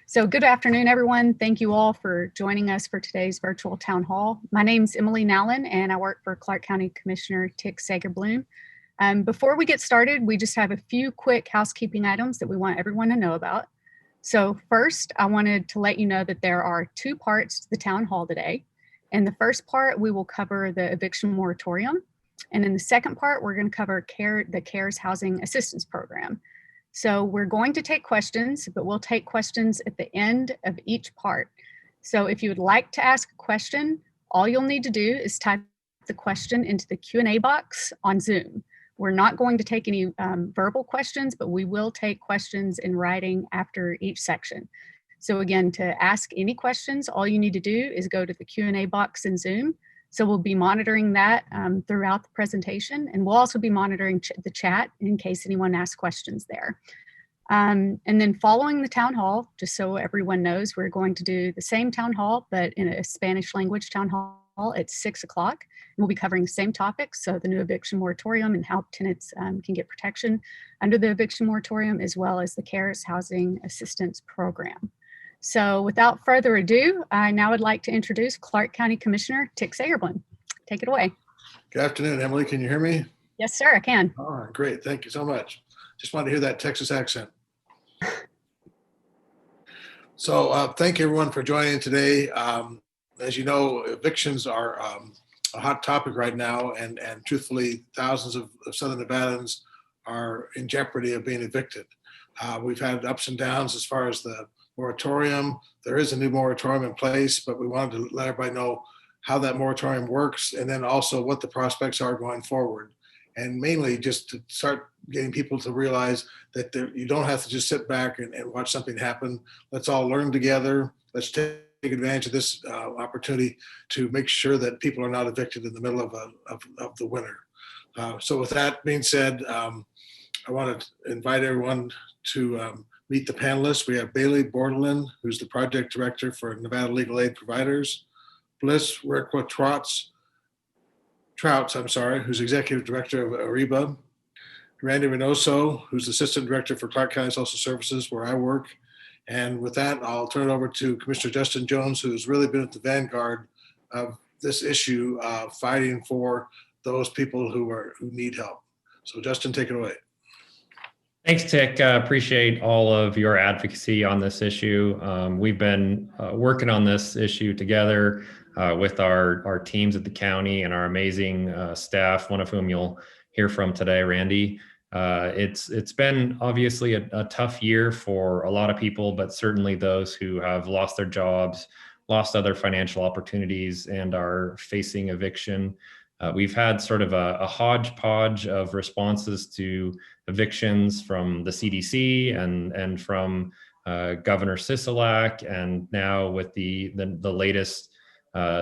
So good afternoon, everyone. Thank you all for joining us for today's virtual town hall. My name's Emily Nowlin, and I work for Clark County Commissioner Tick Segerblom. Before we get started, we just have a few quick housekeeping items that we want everyone to know about. So first, I wanted to let you know that there are two parts to the town hall today. In the first part, we will cover the eviction moratorium. And in the second part, we're going to cover the CARES Housing Assistance Program. So we're going to take questions, but we'll take questions at the end of each part. So if you would like to ask a question, all you'll need to do is type the question into the Q&A box on Zoom. We're not going to take any verbal questions, but we will take questions in writing after each section. So again, to ask any questions, all you need to do is go to the Q&A box in Zoom. So we'll be monitoring that throughout the presentation, and we'll also be monitoring the chat in case anyone asks questions there. And then following the town hall, just so everyone knows, we're going to do the same town hall, but in a Spanish language town hall at 6 o'clock. We'll be covering the same topics, so the new eviction moratorium and how tenants can get protection under the eviction moratorium, as well as the CARES Housing Assistance Program. So without further ado, I now would like to introduce Clark County Commissioner Tick Segerblom. Take it away. Good afternoon, Emily. Can you hear me? Yes, sir, I can. All right, great. Thank you so much. Just wanted to hear that Texas accent. So thank you everyone for joining today. As you know, evictions are a hot topic right now, and truthfully, thousands of Southern Nevadans are in jeopardy of being evicted. We've had ups and downs as far as the moratorium. There is a new moratorium in place, but we wanted to let everybody know how that moratorium works, and then also what the prospects are going forward. And mainly just to start getting people to realize that you don't have to just sit back and watch something happen. Let's all learn together. Let's take advantage of this opportunity to make sure that people are not evicted in the middle of the winter. So with that being said, I want to invite everyone to meet the panelists. We have Bailey Bortolin, who's the project director for Nevada Legal Aid Providers, Bliss Requa-Trautz, who's executive director of Arriba, Randy Reynoso, who's assistant director for Clark County Social Services, where I work. And with that, I'll turn it over to Commissioner Justin Jones, who's really been at the vanguard of this issue, fighting for those people who need help. So Justin, take it away. Thanks, Tick. Appreciate all of your advocacy on this issue. We've been working on this issue together with our teams at the county and our amazing staff, one of whom you'll hear from today, Randy. It's been obviously a tough year for a lot of people, but certainly those who have lost their jobs, lost other financial opportunities, and are facing eviction. We've had sort of a hodgepodge of responses to evictions from the CDC and from Governor Sisolak, and now with the latest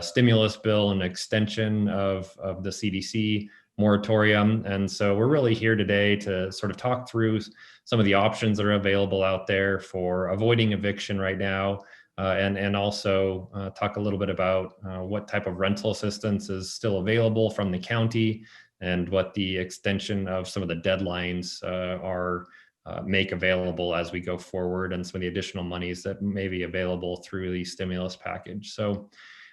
stimulus bill and extension of the CDC moratorium. And so we're really here today to sort of talk through some of the options that are available out there for avoiding eviction right now. And also talk a little bit about what type of rental assistance is still available from the county and what the extension of some of the deadlines are make available as we go forward, and some of the additional monies that may be available through the stimulus package. So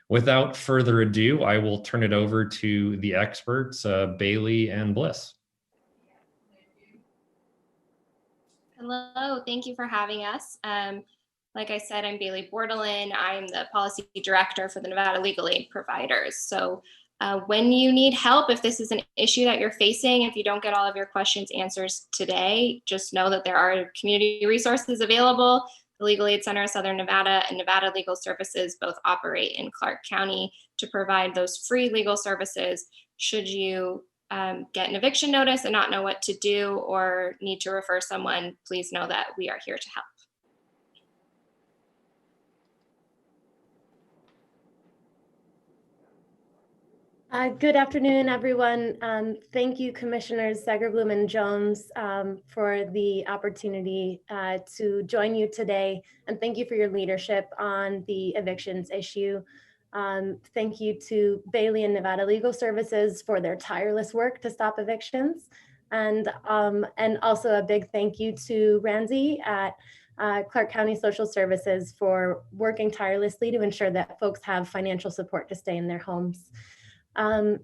without further ado, I will turn it over to the experts, Bailey and Bliss. Hello, thank you for having us. Like I said, I'm Bailey Bortolin. I'm the policy director for the Nevada Legal Aid Providers. So when you need help, if this is an issue that you're facing, if you don't get all of your questions answers today, just know that there are community resources available. The Legal Aid Center of Southern Nevada and Nevada Legal Services both operate in Clark County to provide those free legal services should you get an eviction notice and not know what to do or need to refer someone. Please know that we are here to help. Good afternoon, everyone. Thank you, Commissioners Segerblom and Jones, for the opportunity to join you today. And thank you for your leadership on the evictions issue. Thank you to Bailey and Nevada Legal Services for their tireless work to stop evictions. And also a big thank you to Randy at Clark County Social Services for working tirelessly to ensure that folks have financial support to stay in their homes. Are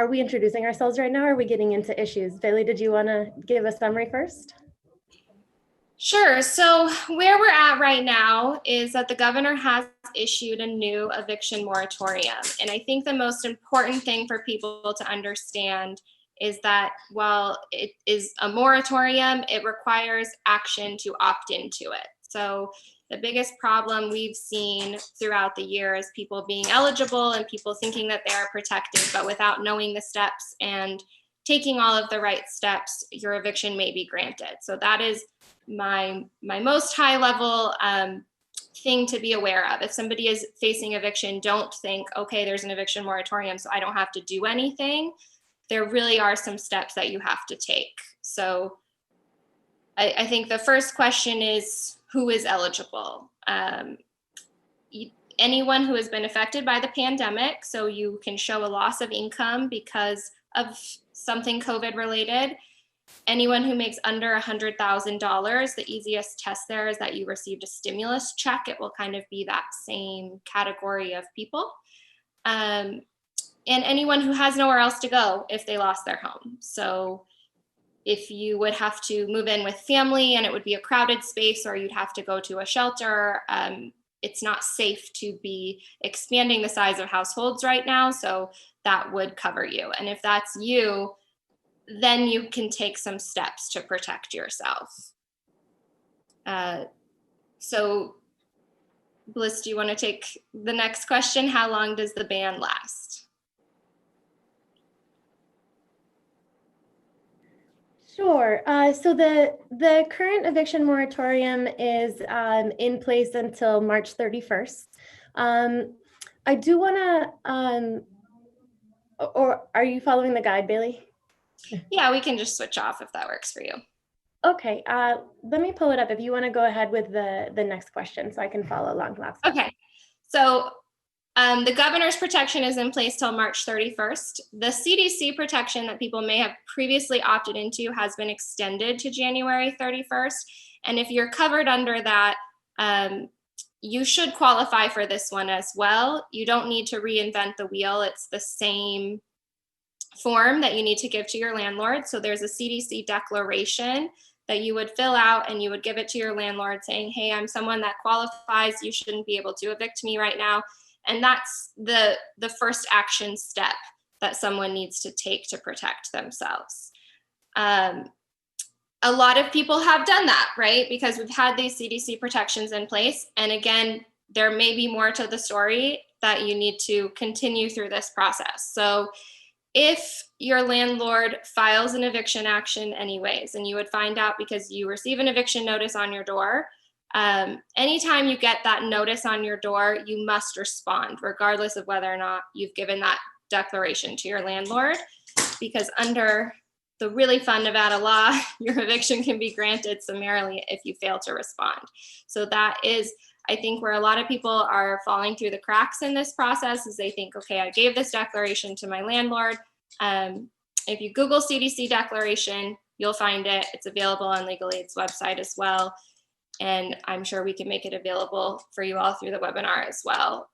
we introducing ourselves right now, or are we getting into issues? Bailey, did you want to give a summary first? Sure. So where we're at right now is that the governor has issued a new eviction moratorium. And I think the most important thing for people to understand is that while it is a moratorium, it requires action to opt into it. So the biggest problem we've seen throughout the year is people being eligible and people thinking that they are protected, but without knowing the steps and taking all of the right steps, your eviction may be granted. So that is my most high level thing to be aware of. If somebody is facing eviction, don't think, okay, there's an eviction moratorium, so I don't have to do anything. There really are some steps that you have to take. So I think the first question is, who is eligible? Anyone who has been affected by the pandemic, so you can show a loss of income because of something COVID related. Anyone who makes under $100,000, the easiest test there is that you received a stimulus check. It will kind of be that same category of people. And anyone who has nowhere else to go if they lost their home. So if you would have to move in with family and it would be a crowded space, or you'd have to go to a shelter, it's not safe to be expanding the size of households right now. So that would cover you. And if that's you, then you can take some steps to protect yourself. So Bliss, do you want to take the next question? How long does the ban last? Sure. So the current eviction moratorium is in place until March 31st. I do want to, or are you following the guide, Bailey? Yeah, we can just switch off if that works for you. Okay, let me pull it up if you want to go ahead with the next question so I can follow along. Okay, so the governor's protection is in place till March 31st. The CDC protection that people may have previously opted into has been extended to January 31st. And if you're covered under that, you should qualify for this one as well. You don't need to reinvent the wheel. It's the same form that you need to give to your landlord. So there's a CDC declaration that you would fill out and you would give it to your landlord saying, hey, I'm someone that qualifies. You shouldn't be able to evict me right now. And that's the first action step that someone needs to take to protect themselves. A lot of people have done that, right? Because we've had these CDC protections in place. And again, there may be more to the story that you need to continue through this process. So if your landlord files an eviction action anyways, and you would find out because you receive an eviction notice on your door, anytime you get that notice on your door, you must respond, regardless of whether or not you've given that declaration to your landlord, because under the really fun Nevada law, your eviction can be granted summarily if you fail to respond. So that is, I think, where a lot of people are falling through the cracks in this process is they think, okay, I gave this declaration to my landlord. If you Google CDC declaration, you'll find it. It's available on Legal Aid's website as well. And I'm sure we can make it available for you all through the webinar as well.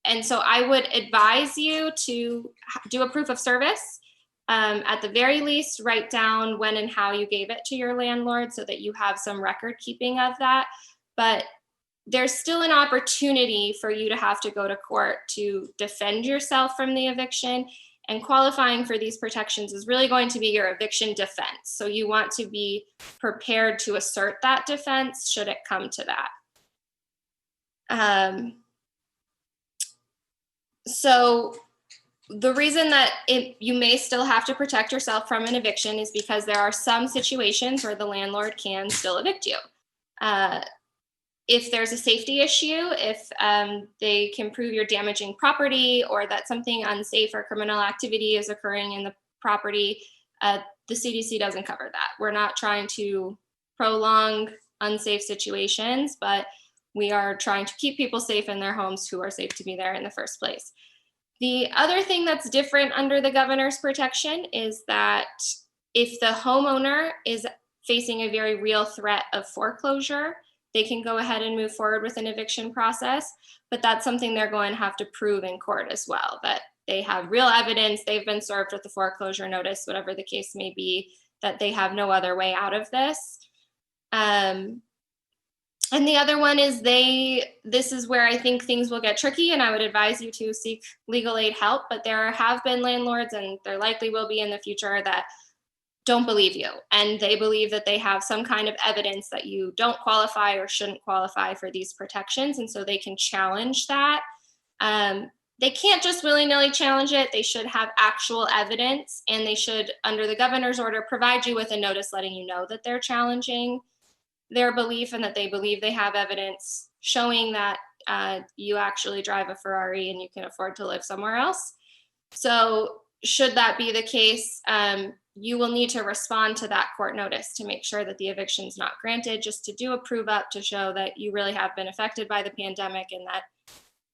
And so I would advise you to do a proof of service. At the very least, write down when and how you gave it to your landlord so that you have some record keeping of that. But there's still an opportunity for you to have to go to court to defend yourself from the eviction. And qualifying for these protections is really going to be your eviction defense. So you want to be prepared to assert that defense should it come to that. So the reason that you may still have to protect yourself from an eviction is because there are some situations where the landlord can still evict you. If there's a safety issue, if they can prove you're damaging property or that something unsafe or criminal activity is occurring in the property, the CDC doesn't cover that. We're not trying to prolong unsafe situations, but we are trying to keep people safe in their homes who are safe to be there in the first place. The other thing that's different under the governor's protection is that if the homeowner is facing a very real threat of foreclosure, they can go ahead and move forward with an eviction process, but that's something they're going to have to prove in court as well, that they have real evidence, they've been served with a foreclosure notice, whatever the case may be, that they have no other way out of this. And the other one is this is where I think things will get tricky, and I would advise you to seek legal aid help, but there have been landlords, and there likely will be in the future, that don't believe you, and they believe that they have some kind of evidence that you don't qualify or shouldn't qualify for these protections, and so they can challenge that. They can't just willy-nilly challenge it. They should have actual evidence, and they should, under the governor's order, provide you with a notice letting you know that they're challenging their belief and that they believe they have evidence showing that you actually drive a Ferrari and you can afford to live somewhere else. So should that be the case, you will need to respond to that court notice to make sure that the eviction is not granted, just to do a prove up to show that you really have been affected by the pandemic and that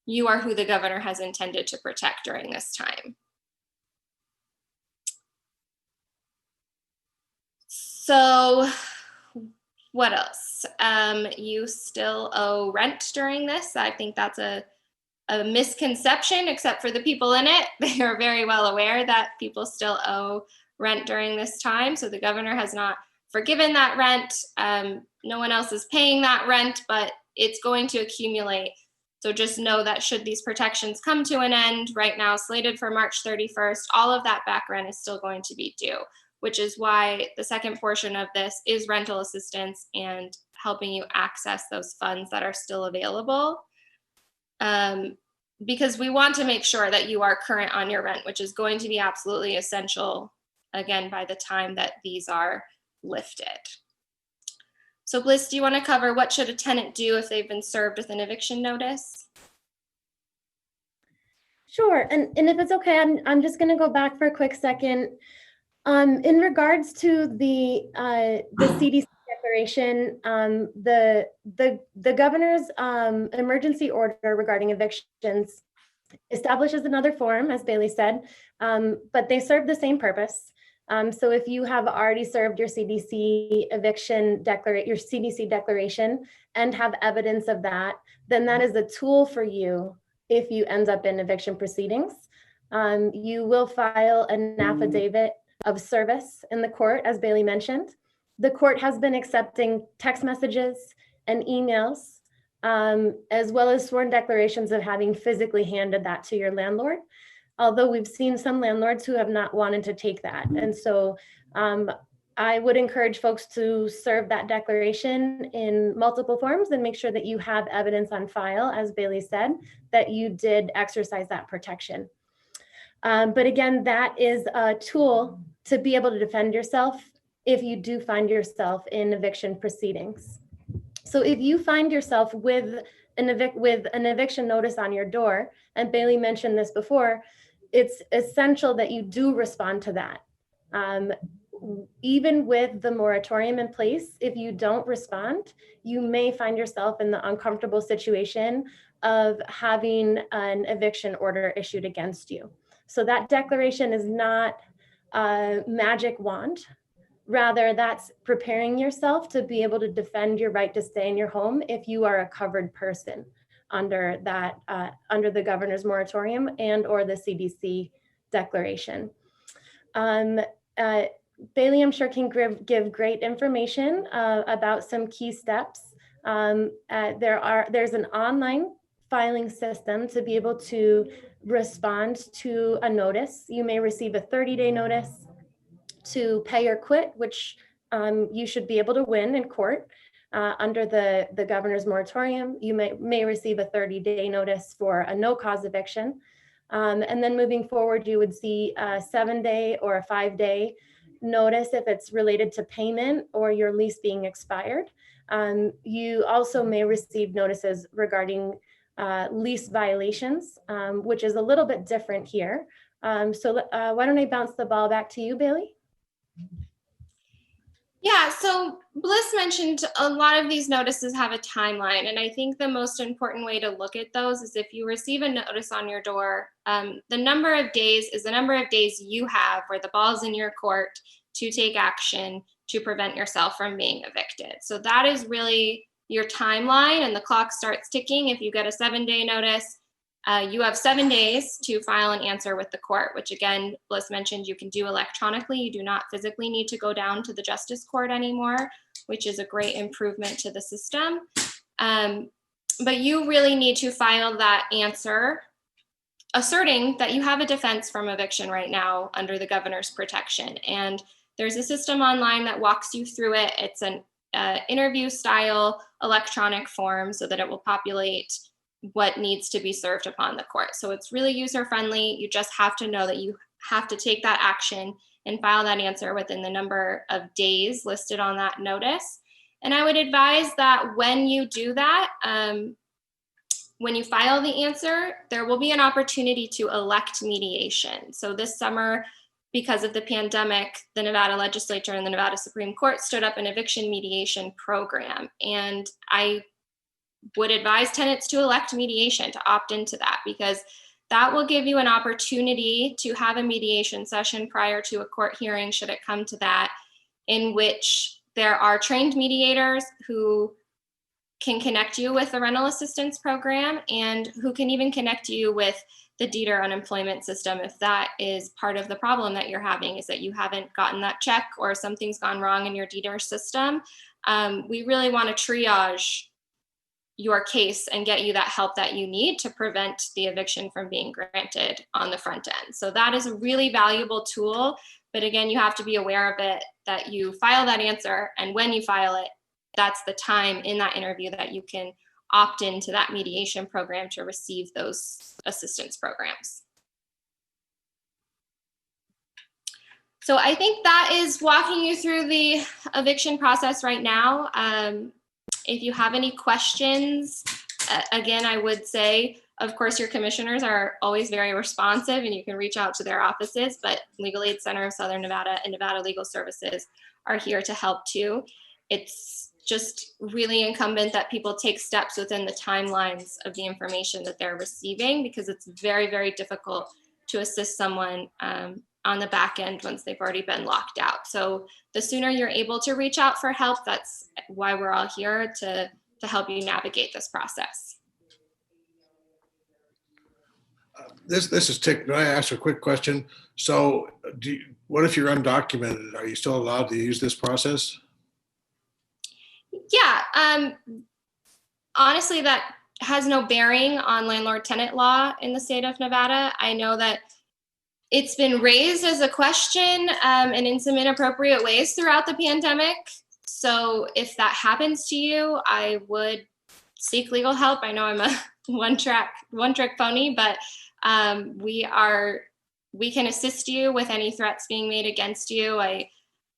you are who the governor has intended to protect during this time. So what else? You still owe rent during this. I think that's a misconception, except for the people in it. They are very well aware that people still owe rent during this time. So the governor has not forgiven that rent. No one else is paying that rent, but it's going to accumulate. So just know that should these protections come to an end, right now slated for March 31st, all of that back rent is still going to be due, which is why the second portion of this is rental assistance and helping you access those funds that are still available. Because we want to make sure that you are current on your rent, which is going to be absolutely essential, again, by the time that these are lifted. So Bliss, do you want to cover what should a tenant do if they've been served with an eviction notice? Sure, and if it's okay, I'm just going to go back for a quick second. In regards to the CDC declaration, the governor's emergency order regarding evictions establishes another form, as Bailey said, but they serve the same purpose. So if you have already served your CDC declaration and have evidence of that, then that is a tool for you if you end up in eviction proceedings. You will file an affidavit of service in the court, as Bailey mentioned. The court has been accepting text messages and emails, as well as sworn declarations of having physically handed that to your landlord. Although we've seen some landlords who have not wanted to take that. And so I would encourage folks to serve that declaration in multiple forms and make sure that you have evidence on file, as Bailey said, that you did exercise that protection. But again, that is a tool to be able to defend yourself if you do find yourself in eviction proceedings. So if you find yourself with an eviction notice on your door, and Bailey mentioned this before, it's essential that you do respond to that. Even with the moratorium in place, if you don't respond, you may find yourself in the uncomfortable situation of having an eviction order issued against you. So that declaration is not a magic wand. Rather, that's preparing yourself to be able to defend your right to stay in your home if you are a covered person under that, under the governor's moratorium and or the CDC declaration. Bailey, I'm sure, can give great information about some key steps. There's an online filing system to be able to respond to a notice. You may receive a 30-day notice to pay or quit, which you should be able to win in court. Under the governor's moratorium, you may receive a 30-day notice for a no-cause eviction. And then moving forward, you would see a 7-day or a 5-day notice if it's related to payment or your lease being expired. You also may receive notices regarding lease violations, which is a little bit different here. So why don't I bounce the ball back to you, Bailey? Yeah, so Bliss mentioned a lot of these notices have a timeline, and I think the most important way to look at those is if you receive a notice on your door, the number of days is the number of days you have where the ball's in your court to take action to prevent yourself from being evicted. So that is really your timeline, and the clock starts ticking. If you get a 7-day notice, you have 7 days to file an answer with the court, which again, Bliss mentioned you can do electronically. You do not physically need to go down to the justice court anymore, which is a great improvement to the system. But you really need to file that answer asserting that you have a defense from eviction right now under the governor's protection. And there's a system online that walks you through it. It's an interview style electronic form so that it will populate what needs to be served upon the court. So it's really user friendly. You just have to know that you have to take that action and file that answer within the number of days listed on that notice. And I would advise that when you do that, when you file the answer, there will be an opportunity to elect mediation. So this summer, because of the pandemic, the Nevada legislature and the Nevada Supreme Court stood up an eviction mediation program. And I would advise tenants to elect mediation, to opt into that, because that will give you an opportunity to have a mediation session prior to a court hearing, should it come to that, in which there are trained mediators who can connect you with the rental assistance program and who can even connect you with the deeder unemployment system if that is part of the problem that you're having, is that you haven't gotten that check or something's gone wrong in your deeder system. We really want to triage your case and get you that help that you need to prevent the eviction from being granted on the front end. So that is a really valuable tool. But again, you have to be aware of it, that you file that answer, and when you file it, that's the time in that interview that you can opt into that mediation program to receive those assistance programs. So I think that is walking you through the eviction process right now. If you have any questions, again, I would say, of course, your commissioners are always very responsive and you can reach out to their offices, but Legal Aid Center of Southern Nevada and Nevada Legal Services are here to help too. It's just really incumbent that people take steps within the timelines of the information that they're receiving, because it's very, very difficult to assist someone on the back end once they've already been locked out. So the sooner you're able to reach out for help, that's why we're all here to help you navigate this process. This is Tick. Can I ask a quick question? So what if you're undocumented? Are you still allowed to use this process? Yeah, honestly, that has no bearing on landlord-tenant law in the state of Nevada. I know that it's been raised as a question and in some inappropriate ways throughout the pandemic. So if that happens to you, I would seek legal help. I know I'm a one-trick pony, but we can assist you with any threats being made against you. I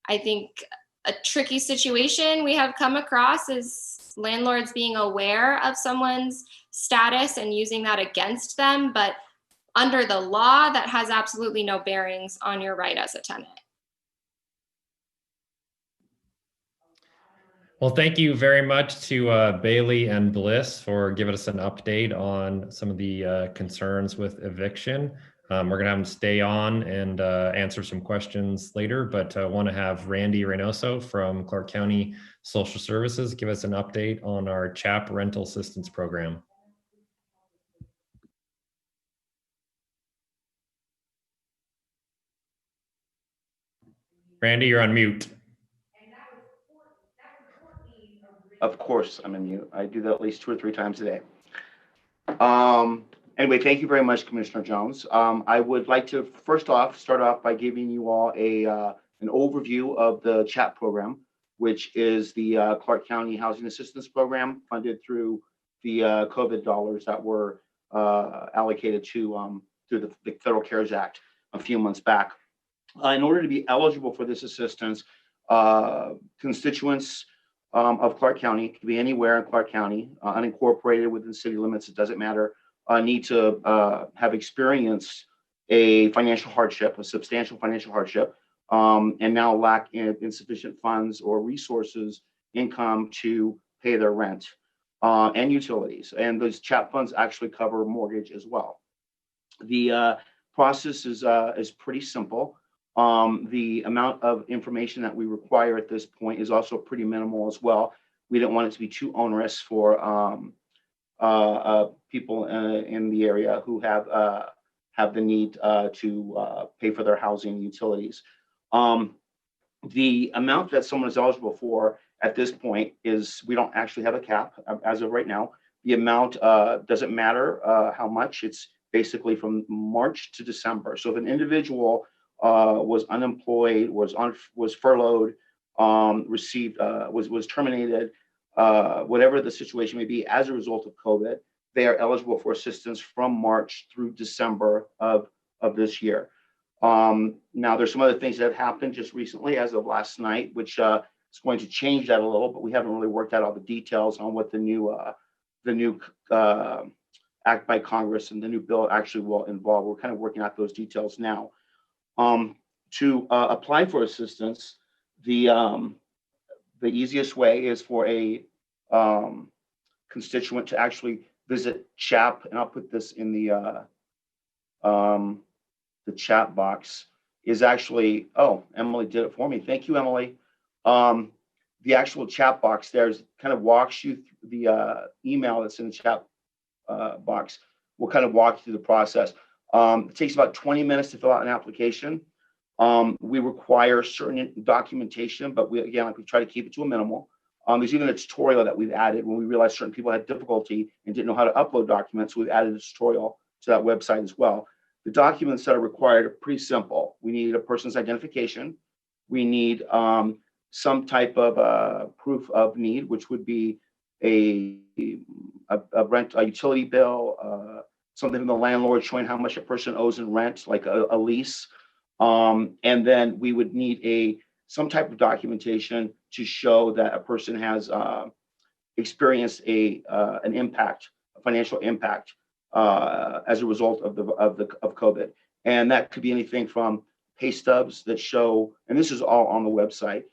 think a tricky situation we have come across is landlords being aware of someone's status and using that against them. But under the law, that has absolutely no bearings on your right as a tenant. Well, thank you very much to Bailey and Bliss for giving us an update on some of the concerns with eviction. We're going to have them stay on and answer some questions later, but I want to have Randy Reynoso from Clark County Social Services give us an update on our CHAP rental assistance program. Randy, you're on mute. Of course, I'm in mute. I do that at least 2 or 3 times a day. Anyway, thank you very much, Commissioner Jones. I would like to start off by giving you all an overview of the CHAP program, which is the Clark County Housing Assistance Program funded through the COVID dollars that were allocated to through the Federal CARES Act a few months back. In order to be eligible for this assistance, constituents of Clark County, could be anywhere in Clark County, unincorporated within city limits, it doesn't matter, need to have experienced a financial hardship, a substantial financial hardship, and now lack insufficient funds or resources, income to pay their rent and utilities. And those CHAP funds actually cover mortgage as well. The process is pretty simple. The amount of information that we require at this point is also pretty minimal as well. We didn't want it to be too onerous for people in the area who have the need to pay for their housing and utilities. The amount that someone is eligible for at this point is, we don't actually have a cap as of right now. The amount doesn't matter how much. It's basically from March to December. So if an individual was unemployed, was furloughed, was terminated, whatever the situation may be as a result of COVID, they are eligible for assistance from March through December of this year. Now, there's some other things that have happened just recently as of last night, which is going to change that a little, but we haven't really worked out all the details on what the new act by Congress and the new bill actually will involve. We're kind of working out those details now. To apply for assistance, the easiest way is for a constituent to actually visit CHAP, and I'll put this in the chat box. Is actually, oh, Emily did it for me. Thank you, Emily. The actual chat box there kind of walks you through the email that's in the chat box. We'll kind of walk you through the process. It takes about 20 minutes to fill out an application. We require certain documentation, but we try to keep it to a minimal. There's even a tutorial that we've added when we realized certain people had difficulty and didn't know how to upload documents. So we've added a tutorial to that website as well. The documents that are required are pretty simple. We need a person's identification. We need some type of proof of need, which would be a utility bill, something from the landlord showing how much a person owes in rent, like a lease. And then we would need some type of documentation to show that a person has experienced an impact, a financial impact as a result of COVID. And that could be anything from pay stubs that show, and this is all on the website,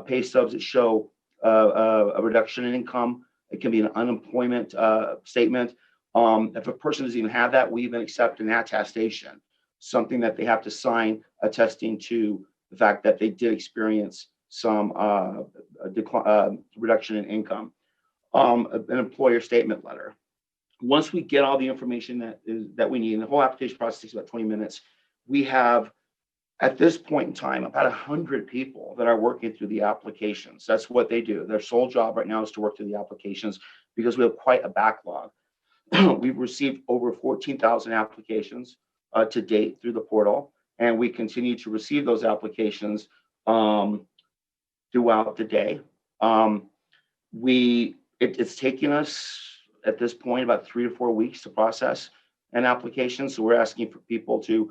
pay stubs that show a reduction in income. It can be an unemployment statement. If a person doesn't even have that, we even accept an attestation, something that they have to sign attesting to the fact that they did experience some reduction in income. An employer statement letter. Once we get all the information that we need, and the whole application process takes about 20 minutes, we have, at this point in time, about 100 people that are working through the applications. That's what they do. Their sole job right now is to work through the applications because we have quite a backlog. We've received over 14,000 applications to date through the portal, and we continue to receive those applications throughout the day. It's taking us at this point about 3 to 4 weeks to process an application. So we're asking for people to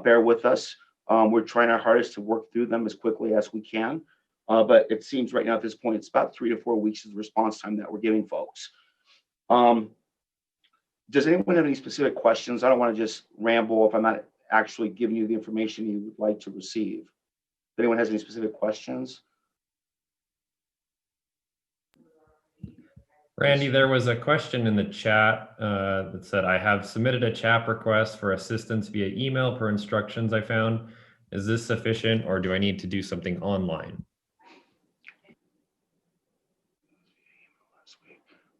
bear with us. We're trying our hardest to work through them as quickly as we can. But it seems right now at this point, it's about 3 to 4 weeks of the response time that we're giving folks. Does anyone have any specific questions? I don't want to just ramble if I'm not actually giving you the information you would like to receive. If anyone has any specific questions? Randy, there was a question in the chat that said, I have submitted a CHAP request for assistance via email per instructions I found. Is this sufficient, or do I need to do something online?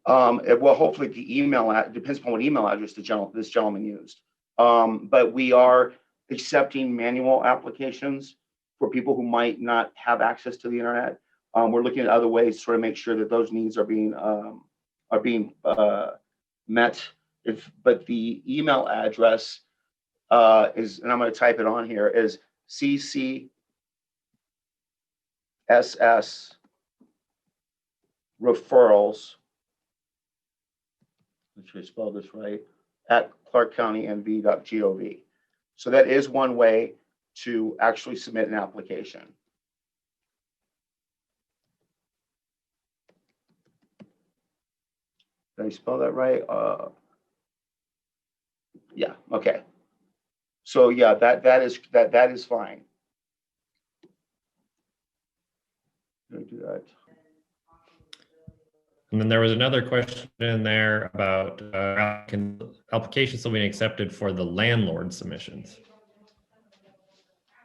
Well, hopefully the email depends upon what email address this gentleman used. But we are accepting manual applications for people who might not have access to the internet. We're looking at other ways to sort of make sure that those needs are being met. But the email address is, and I'm going to type it on here, is CCSS referrals. Make sure I spell this right, at clarkcountynv.gov. So that is one way to actually submit an application. Did I spell that right? Yeah, okay. So yeah, that is fine. Let me do that. And then there was another question in there about applications still being accepted for the landlord submissions.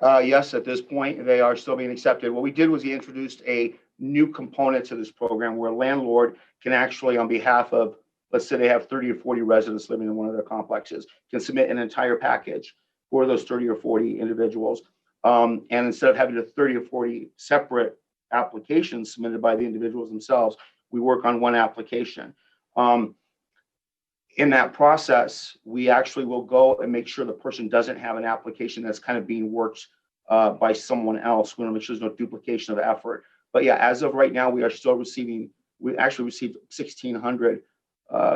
Yes, at this point, they are still being accepted. What we did was we introduced a new component to this program where a landlord can actually, on behalf of, let's say they have 30 or 40 residents living in one of their complexes, can submit an entire package for those 30 or 40 individuals. And instead of having 30 or 40 separate applications submitted by the individuals themselves, we work on one application. In that process, we actually will go and make sure the person doesn't have an application that's kind of being worked by someone else. We want to make sure there's no duplication of effort. But yeah, as of right now, we are still receiving, we actually received 1,600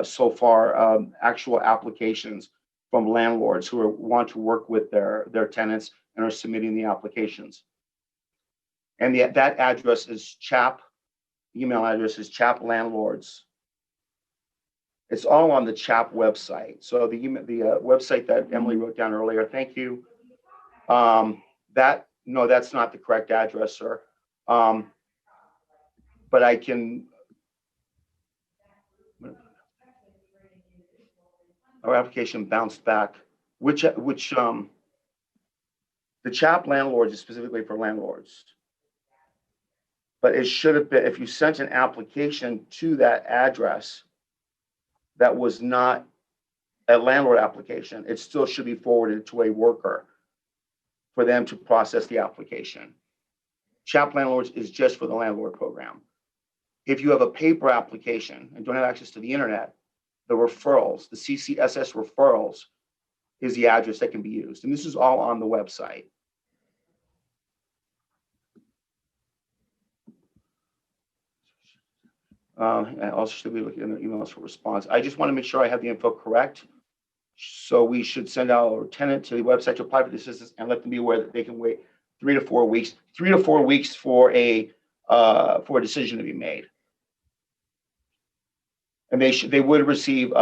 so far actual applications from landlords who want to work with their tenants and are submitting the applications. And that address is CHAP, email address is CHAP landlords. It's all on the CHAP website. So the website that Emily wrote down earlier, thank you. No, that's not the correct address, sir. But I can, our application bounced back. The CHAP landlords is specifically for landlords. But it should have been, if you sent an application to that address that was not a landlord application, it still should be forwarded to a worker for them to process the application. CHAP landlords is just for the landlord program. If you have a paper application and don't have access to the internet, the referrals, the CCSS referrals is the address that can be used. And this is all on the website. I also should be looking at the emails for response. I just want to make sure I have the info correct. So we should send our tenant to the website to apply for the assistance and let them be aware that they can wait 3 to 4 weeks. 3 to 4 weeks for a decision to be made. And they should receive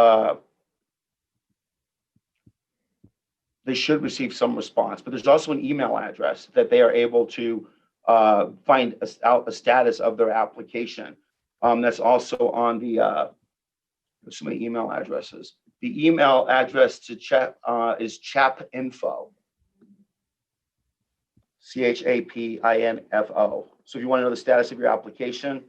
some response. But there's also an email address that they are able to find out a status of their application. That's also on the, there's so many email addresses. The email address to CHAP is chapinfo, CHAPINFO. So if you want to know the status of your application,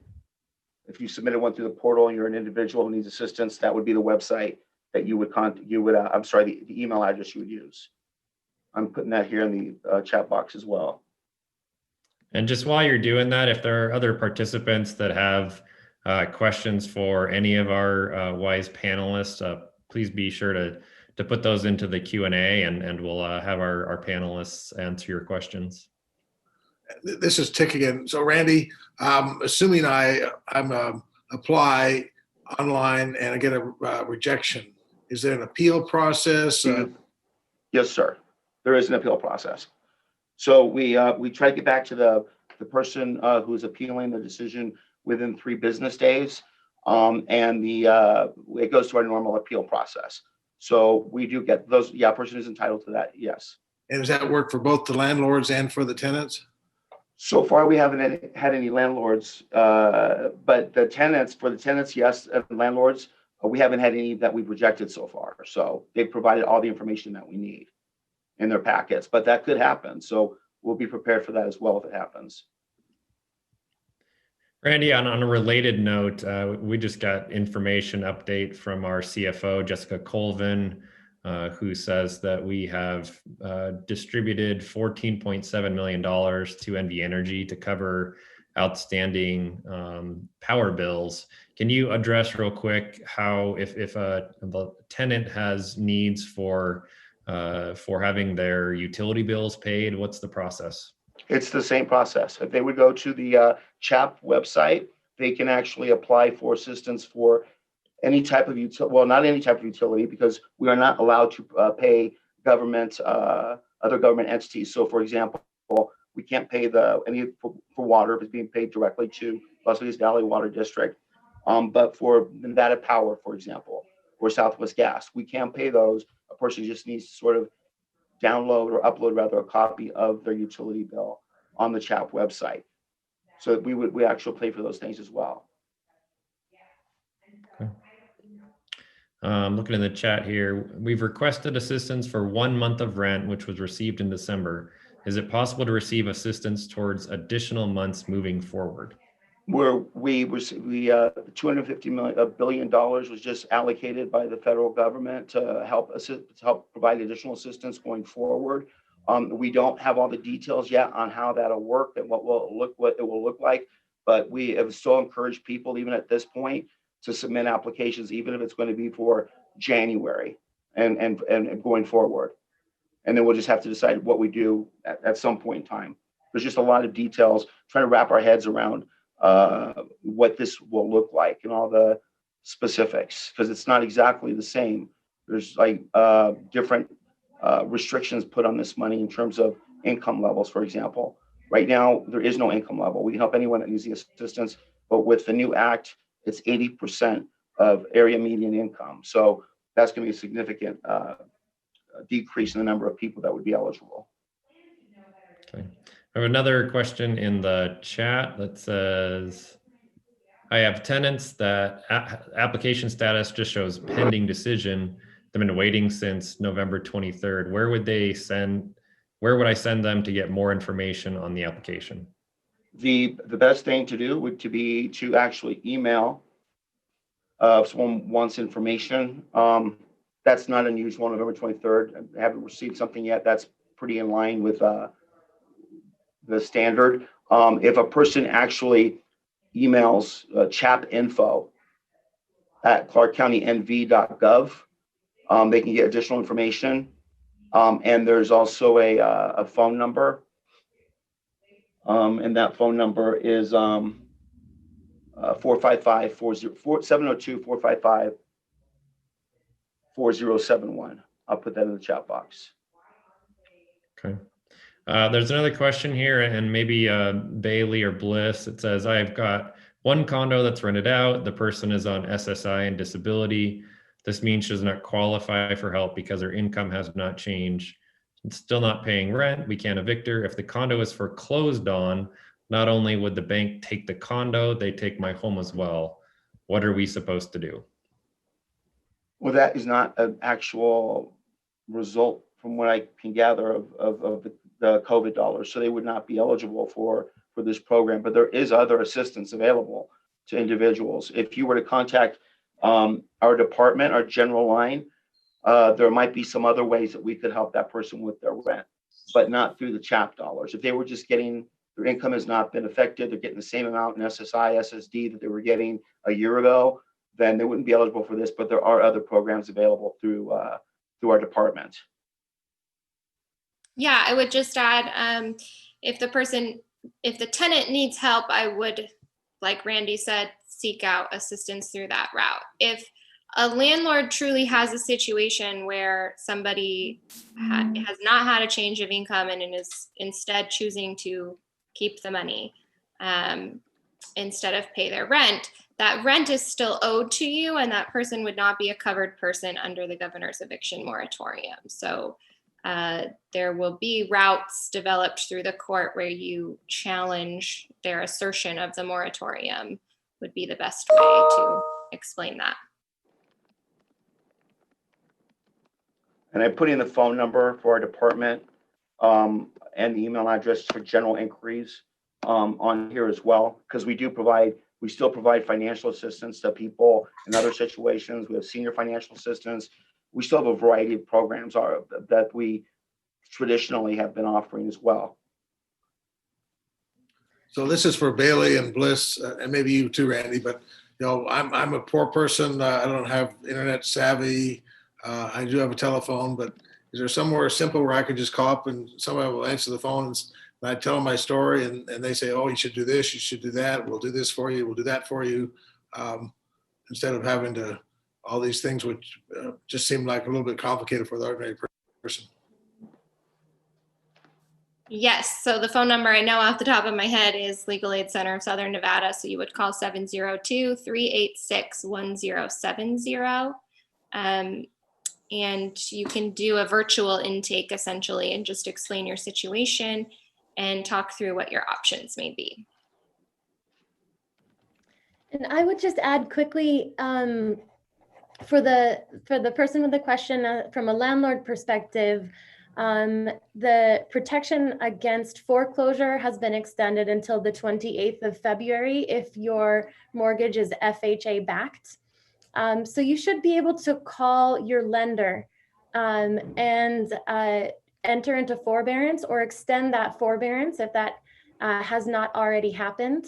if you submitted one through the portal and you're an individual who needs assistance, that would be the website that you would contact. The email address you would use. I'm putting that here in the chat box as well. And just while you're doing that, if there are other participants that have questions for any of our WISE panelists, please be sure to put those into the Q&A and we'll have our panelists answer your questions. This is Tick again. So Randy, assuming I'm apply online and I get a rejection, is there an appeal process? Yes, sir. There is an appeal process. So we try to get back to the person who's appealing the decision within 3 business days, and it goes to our normal appeal process. So we do get those. Yeah, person is entitled to that. Yes. And does that work for both the landlords and for the tenants? So far, we haven't had any landlords, but the tenants, yes, and landlords, we haven't had any that we've rejected so far. So they've provided all the information that we need in their packets, but that could happen. So we'll be prepared for that as well if it happens. Randy, on a related note, we just got information update from our CFO, Jessica Colvin, who says that we have distributed $14.7 million to NV Energy to cover outstanding power bills. Can you address real quick how, if a tenant has needs for having their utility bills paid, what's the process? It's the same process. If they would go to the CHAP website, they can actually apply for assistance for any type of utility. Well, not any type of utility, because we are not allowed to pay government, other government entities. So, for example, we can't pay any for water if it's being paid directly to Las Vegas Valley Water District. But for Nevada Power, for example, or Southwest Gas, we can't pay those. A person just needs to sort of download or upload rather a copy of their utility bill on the CHAP website. So we actually pay for those things as well. Okay. Looking in the chat here, we've requested assistance for 1 month of rent, which was received in December. Is it possible to receive assistance towards additional months moving forward? Where we $250 billion was just allocated by the federal government to help provide additional assistance going forward. We don't have all the details yet on how that'll work and what it will look like, but we have still encouraged people, even at this point, to submit applications, even if it's going to be for January and going forward. And then we'll just have to decide what we do at some point in time. There's just a lot of details, trying to wrap our heads around what this will look like and all the specifics, because it's not exactly the same. There's like different restrictions put on this money in terms of income levels, for example. Right now, there is no income level. We can help anyone that needs the assistance, but with the new act, it's 80% of area median income. So that's going to be a significant decrease in the number of people that would be eligible. Okay. I have another question in the chat that says, I have tenants that application status just shows pending decision. They've been waiting since November 23rd. Where would I send them to get more information on the application? The best thing to do would be to actually email if someone wants information. That's not unusual on November 23rd. I haven't received something yet. That's pretty in line with the standard. If a person actually emails CHAP info at clarkcountynv.gov, they can get additional information. And there's also a phone number. And that phone number is 702-455-4071. I'll put that in the chat box. Okay. There's another question here, and maybe Bailey or Bliss. It says, I've got one condo that's rented out. The person is on SSI and disability. This means she does not qualify for help because her income has not changed. It's still not paying rent. We can't evict her. If the condo is foreclosed on, not only would the bank take the condo, they take my home as well. What are we supposed to do? Well, that is not an actual result from what I can gather of the COVID dollars. So they would not be eligible for this program, but there is other assistance available to individuals. If you were to contact our department, our general line, there might be some other ways that we could help that person with their rent, but not through the CHAP dollars. If they were just getting, their income has not been affected, they're getting the same amount in SSI, SSD that they were getting a year ago, then they wouldn't be eligible for this, but there are other programs available through our department. Yeah, I would just add, if the tenant needs help, I would, like Randy said, seek out assistance through that route. If a landlord truly has a situation where somebody has not had a change of income and is instead choosing to keep the money instead of pay their rent, that rent is still owed to you, and that person would not be a covered person under the governor's eviction moratorium. So there will be routes developed through the court where you challenge their assertion of the moratorium would be the best way to explain that. And I put in the phone number for our department and the email address for general inquiries on here as well, because we still provide financial assistance to people in other situations. We have senior financial assistance. We still have a variety of programs that we traditionally have been offering as well. So this is for Bailey and Bliss, and maybe you too, Randy, but I'm a poor person. I don't have internet savvy. I do have a telephone, but is there somewhere simple where I could just call up and somebody will answer the phone and I tell them my story and they say, oh, you should do this, you should do that. We'll do this for you. We'll do that for you. Instead of having to all these things, which just seem like a little bit complicated for the ordinary person. Yes, so the phone number I know off the top of my head is Legal Aid Center of Southern Nevada. So you would call 702-386-1070. And you can do a virtual intake essentially and just explain your situation and talk through what your options may be. And I would just add quickly, for the person with the question, from a landlord perspective, The protection against foreclosure has been extended until the 28th of February if your mortgage is FHA backed. So you should be able to call your lender and enter into forbearance or extend that forbearance if that has not already happened.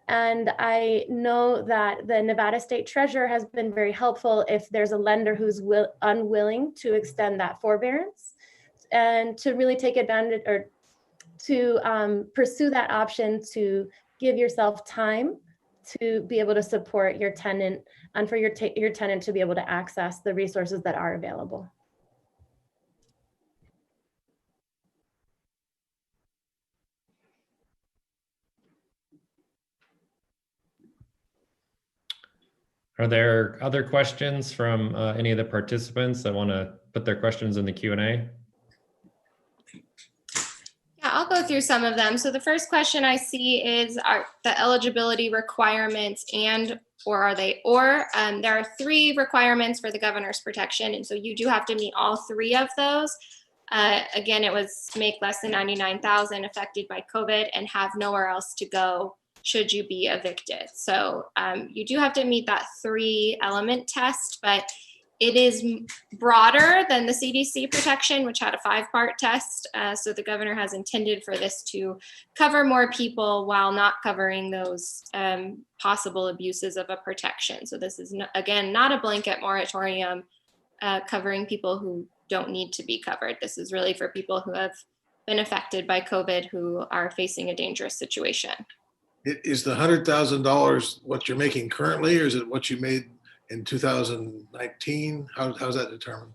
And I know that the Nevada State Treasurer has been very helpful if there's a lender who's unwilling to extend that forbearance, and to really take advantage or to pursue that option to give yourself time to be able to support your tenant and for your tenant to be able to access the resources that are available. Are there other questions from any of the participants that want to put their questions in the Q&A? Yeah, I'll go through some of them. So the first question I see is, are the eligibility requirements there are 3 requirements for the governor's protection. And so you do have to meet all 3 of those. Again, it was make less than 99,000 affected by COVID and have nowhere else to go should you be evicted. So you do have to meet that 3-element test, but it is broader than the CDC protection, which had a 5-part test. So the governor has intended for this to cover more people while not covering those possible abuses of a protection. So this is, again, not a blanket moratorium covering people who don't need to be covered. This is really for people who have been affected by COVID who are facing a dangerous situation. Is the $100,000 what you're making currently, or is it what you made in 2019? How's that determined?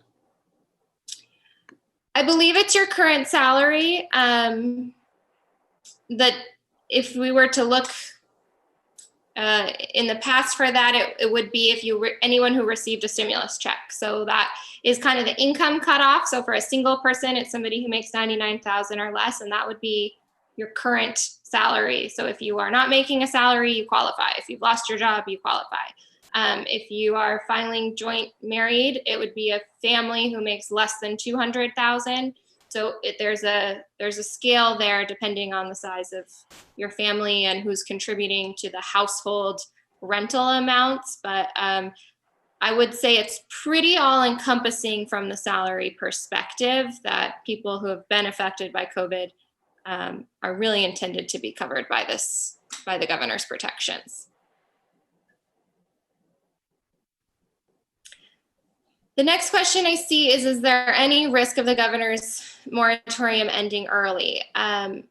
I believe it's your current salary. That if we were to look in the past for that, it would be if anyone who received a stimulus check. So that is kind of the income cutoff. So for a single person, it's somebody who makes 99,000 or less, and that would be your current salary. So if you are not making a salary, you qualify. If you've lost your job, you qualify. If you are filing joint married, it would be a family who makes less than 200,000. So there's a scale there depending on the size of your family and who's contributing to the household rental amounts. But I would say it's pretty all encompassing from the salary perspective that people who have been affected by COVID are really intended to be covered by the governor's protections. The next question I see is there any risk of the governor's moratorium ending early? I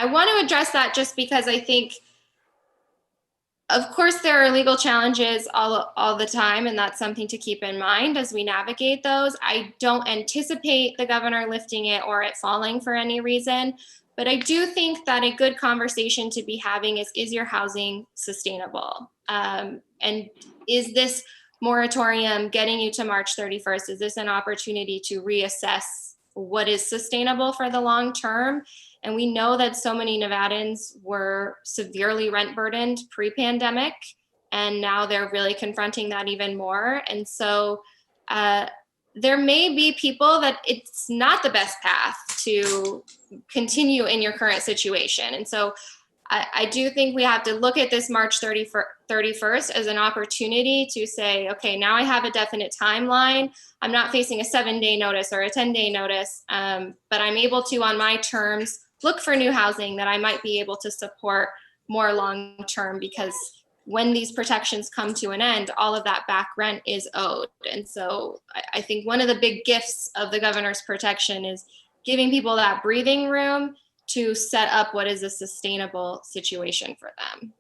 want to address that just because I think, of course, there are legal challenges all the time, and that's something to keep in mind as we navigate those. I don't anticipate the governor lifting it or it falling for any reason, but I do think that a good conversation to be having is your housing sustainable? And is this moratorium getting you to March 31st? Is this an opportunity to reassess what is sustainable for the long term? And we know that so many Nevadans were severely rent burdened pre-pandemic, and now they're really confronting that even more. And so there may be people that it's not the best path to continue in your current situation. And so I do think we have to look at this March 31st as an opportunity to say, okay, now I have a definite timeline. I'm not facing a 7-day notice or a 10-day notice, but I'm able to, on my terms, look for new housing that I might be able to support more long-term, because when these protections come to an end, all of that back rent is owed. And so I think one of the big gifts of the governor's protection is giving people that breathing room to set up what is a sustainable situation for them.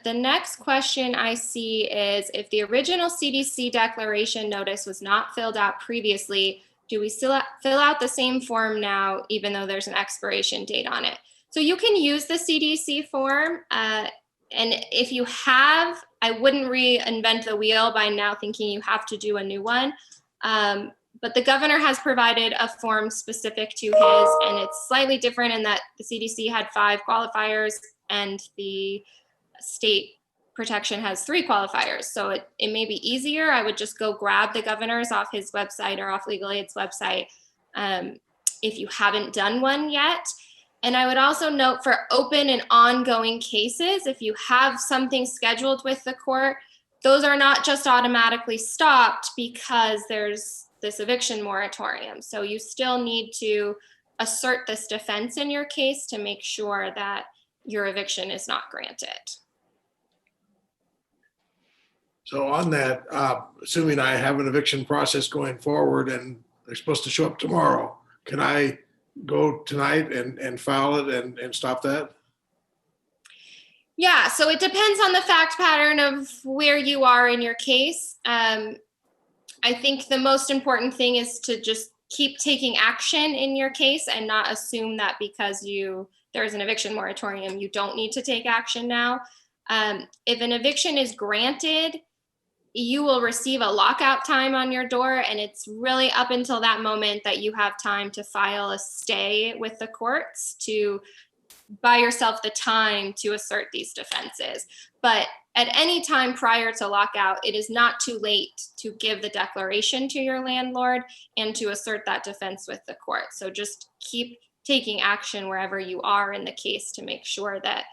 The next question I see is, if the original CDC declaration notice was not filled out previously, do we still fill out the same form now, even though there's an expiration date on it? So you can use the CDC form. And if you have, I wouldn't reinvent the wheel by now thinking you have to do a new one. But the governor has provided a form specific to his, and it's slightly different in that the CDC had 5 qualifiers and the state protection has 3 qualifiers. So it may be easier. I would just go grab the governor's off his website or off Legal Aid's website if you haven't done one yet. And I would also note for open and ongoing cases, if you have something scheduled with the court, those are not just automatically stopped because there's this eviction moratorium. So you still need to assert this defense in your case to make sure that your eviction is not granted. So on that, assuming I have an eviction process going forward and they're supposed to show up tomorrow, can I go tonight and file it and stop that? Yeah, so it depends on the fact pattern of where you are in your case. I think the most important thing is to just keep taking action in your case and not assume that because there's an eviction moratorium, you don't need to take action now. If an eviction is granted, you will receive a lockout time on your door, and it's really up until that moment that you have time to file a stay with the courts to buy yourself the time to assert these defenses. But at any time prior to lockout, it is not too late to give the declaration to your landlord and to assert that defense with the court. So just keep taking action wherever you are in the case to make sure that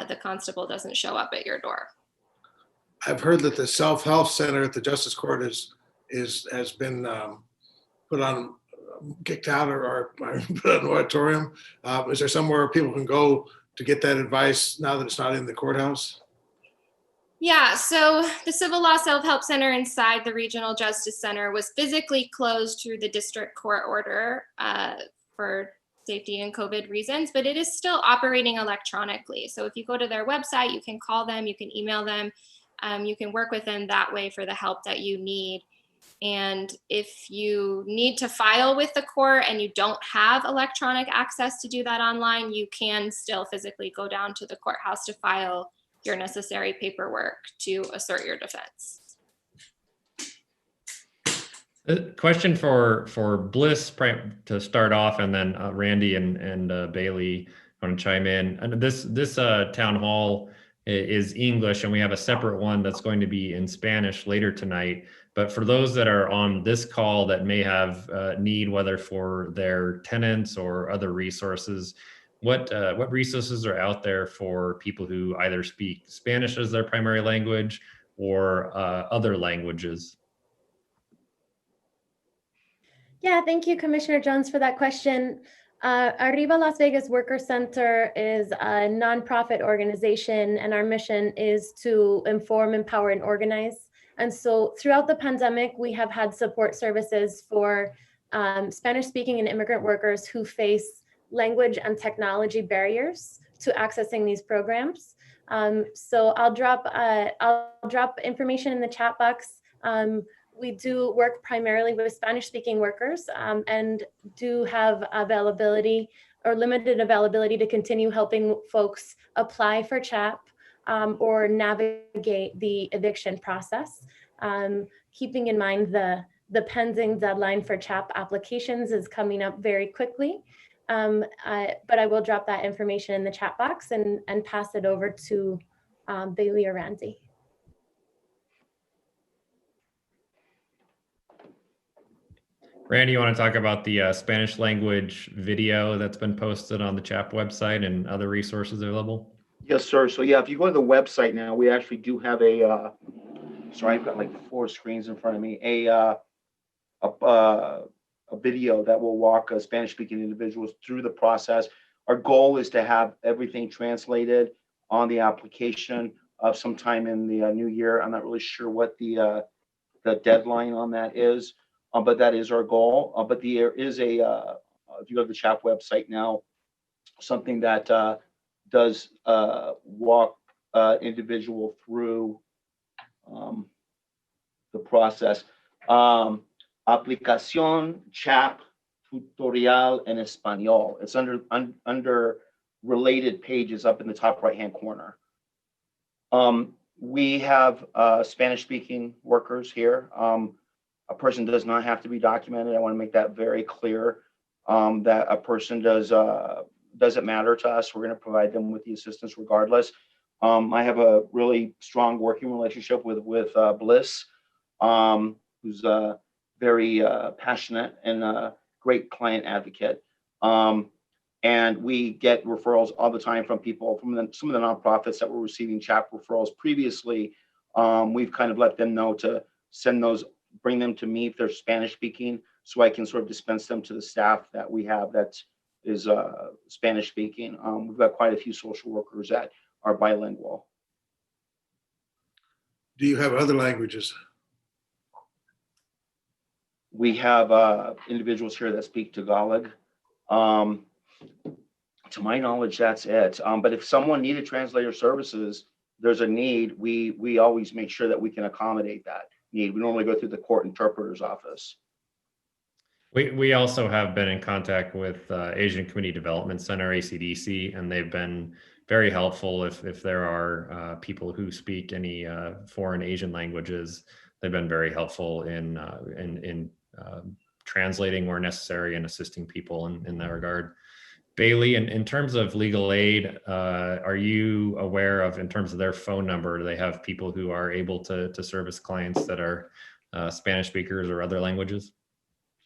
the constable doesn't show up at your door. I've heard that the self-help center at the Justice Court has been put on, kicked out or put on a moratorium. Is there somewhere people can go to get that advice now that it's not in the courthouse? Yeah, so the Civil Law Self-Help Center inside the Regional Justice Center was physically closed through the district court order for safety and COVID reasons, but it is still operating electronically. So if you go to their website, you can call them, you can email them, you can work with them that way for the help that you need. And if you need to file with the court and you don't have electronic access to do that online, you can still physically go down to the courthouse to file your necessary paperwork to assert your defense. A question for Bliss to start off, and then Randy and Bailey want to chime in. And this town hall is English, and we have a separate one that's going to be in Spanish later tonight. But for those that are on this call that may have need, whether for their tenants or other resources, what resources are out there for people who either speak Spanish as their primary language or other languages? Yeah, thank you, Commissioner Jones, for that question. Arriba Las Vegas Worker Center is a nonprofit organization, and our mission is to inform, empower, and organize. And so throughout the pandemic, we have had support services for Spanish-speaking and immigrant workers who face language and technology barriers to accessing these programs. So I'll drop information in the chat box. We do work primarily with Spanish-speaking workers and do have availability or limited availability to continue helping folks apply for CHAP or navigate the eviction process. Keeping in mind the pending deadline for CHAP applications is coming up very quickly. But I will drop that information in the chat box and pass it over to Bailey or Randy. Randy, you want to talk about the Spanish language video that's been posted on the CHAP website and other resources available? Yes, sir. So yeah, if you go to the website now, we actually do have a, sorry, I've got like 4 screens in front of me, a video that will walk Spanish-speaking individuals through the process. Our goal is to have everything translated on the application sometime in the new year. I'm not really sure what the deadline on that is, but that is our goal. But there is a, if you go to the CHAP website now, something that does walk individual through the process. Aplicación CHAP tutorial en español. It's under related pages up in the top right-hand corner. We have Spanish-speaking workers here. A person does not have to be documented. I want to make that very clear. That a person doesn't matter to us. We're going to provide them with the assistance regardless. I have a really strong working relationship with Bliss, who's very passionate and a great client advocate. And we get referrals all the time from people from some of the nonprofits that were receiving CHAP referrals previously. We've kind of let them know to send those, bring them to me if they're Spanish speaking, so I can sort of dispense them to the staff that we have that is Spanish speaking. We've got quite a few social workers that are bilingual. Do you have other languages? We have individuals here that speak Tagalog. To my knowledge, that's it. But if someone needed translator services, there's a need, we always make sure that we can accommodate that need. We normally go through the court interpreter's office. We also have been in contact with Asian Community Development Center, ACDC, and they've been very helpful if there are people who speak any foreign Asian languages. They've been very helpful in translating where necessary and assisting people in that regard. Bailey, in terms of legal aid, are you aware of, in terms of their phone number, do they have people who are able to service clients that are Spanish speakers or other languages?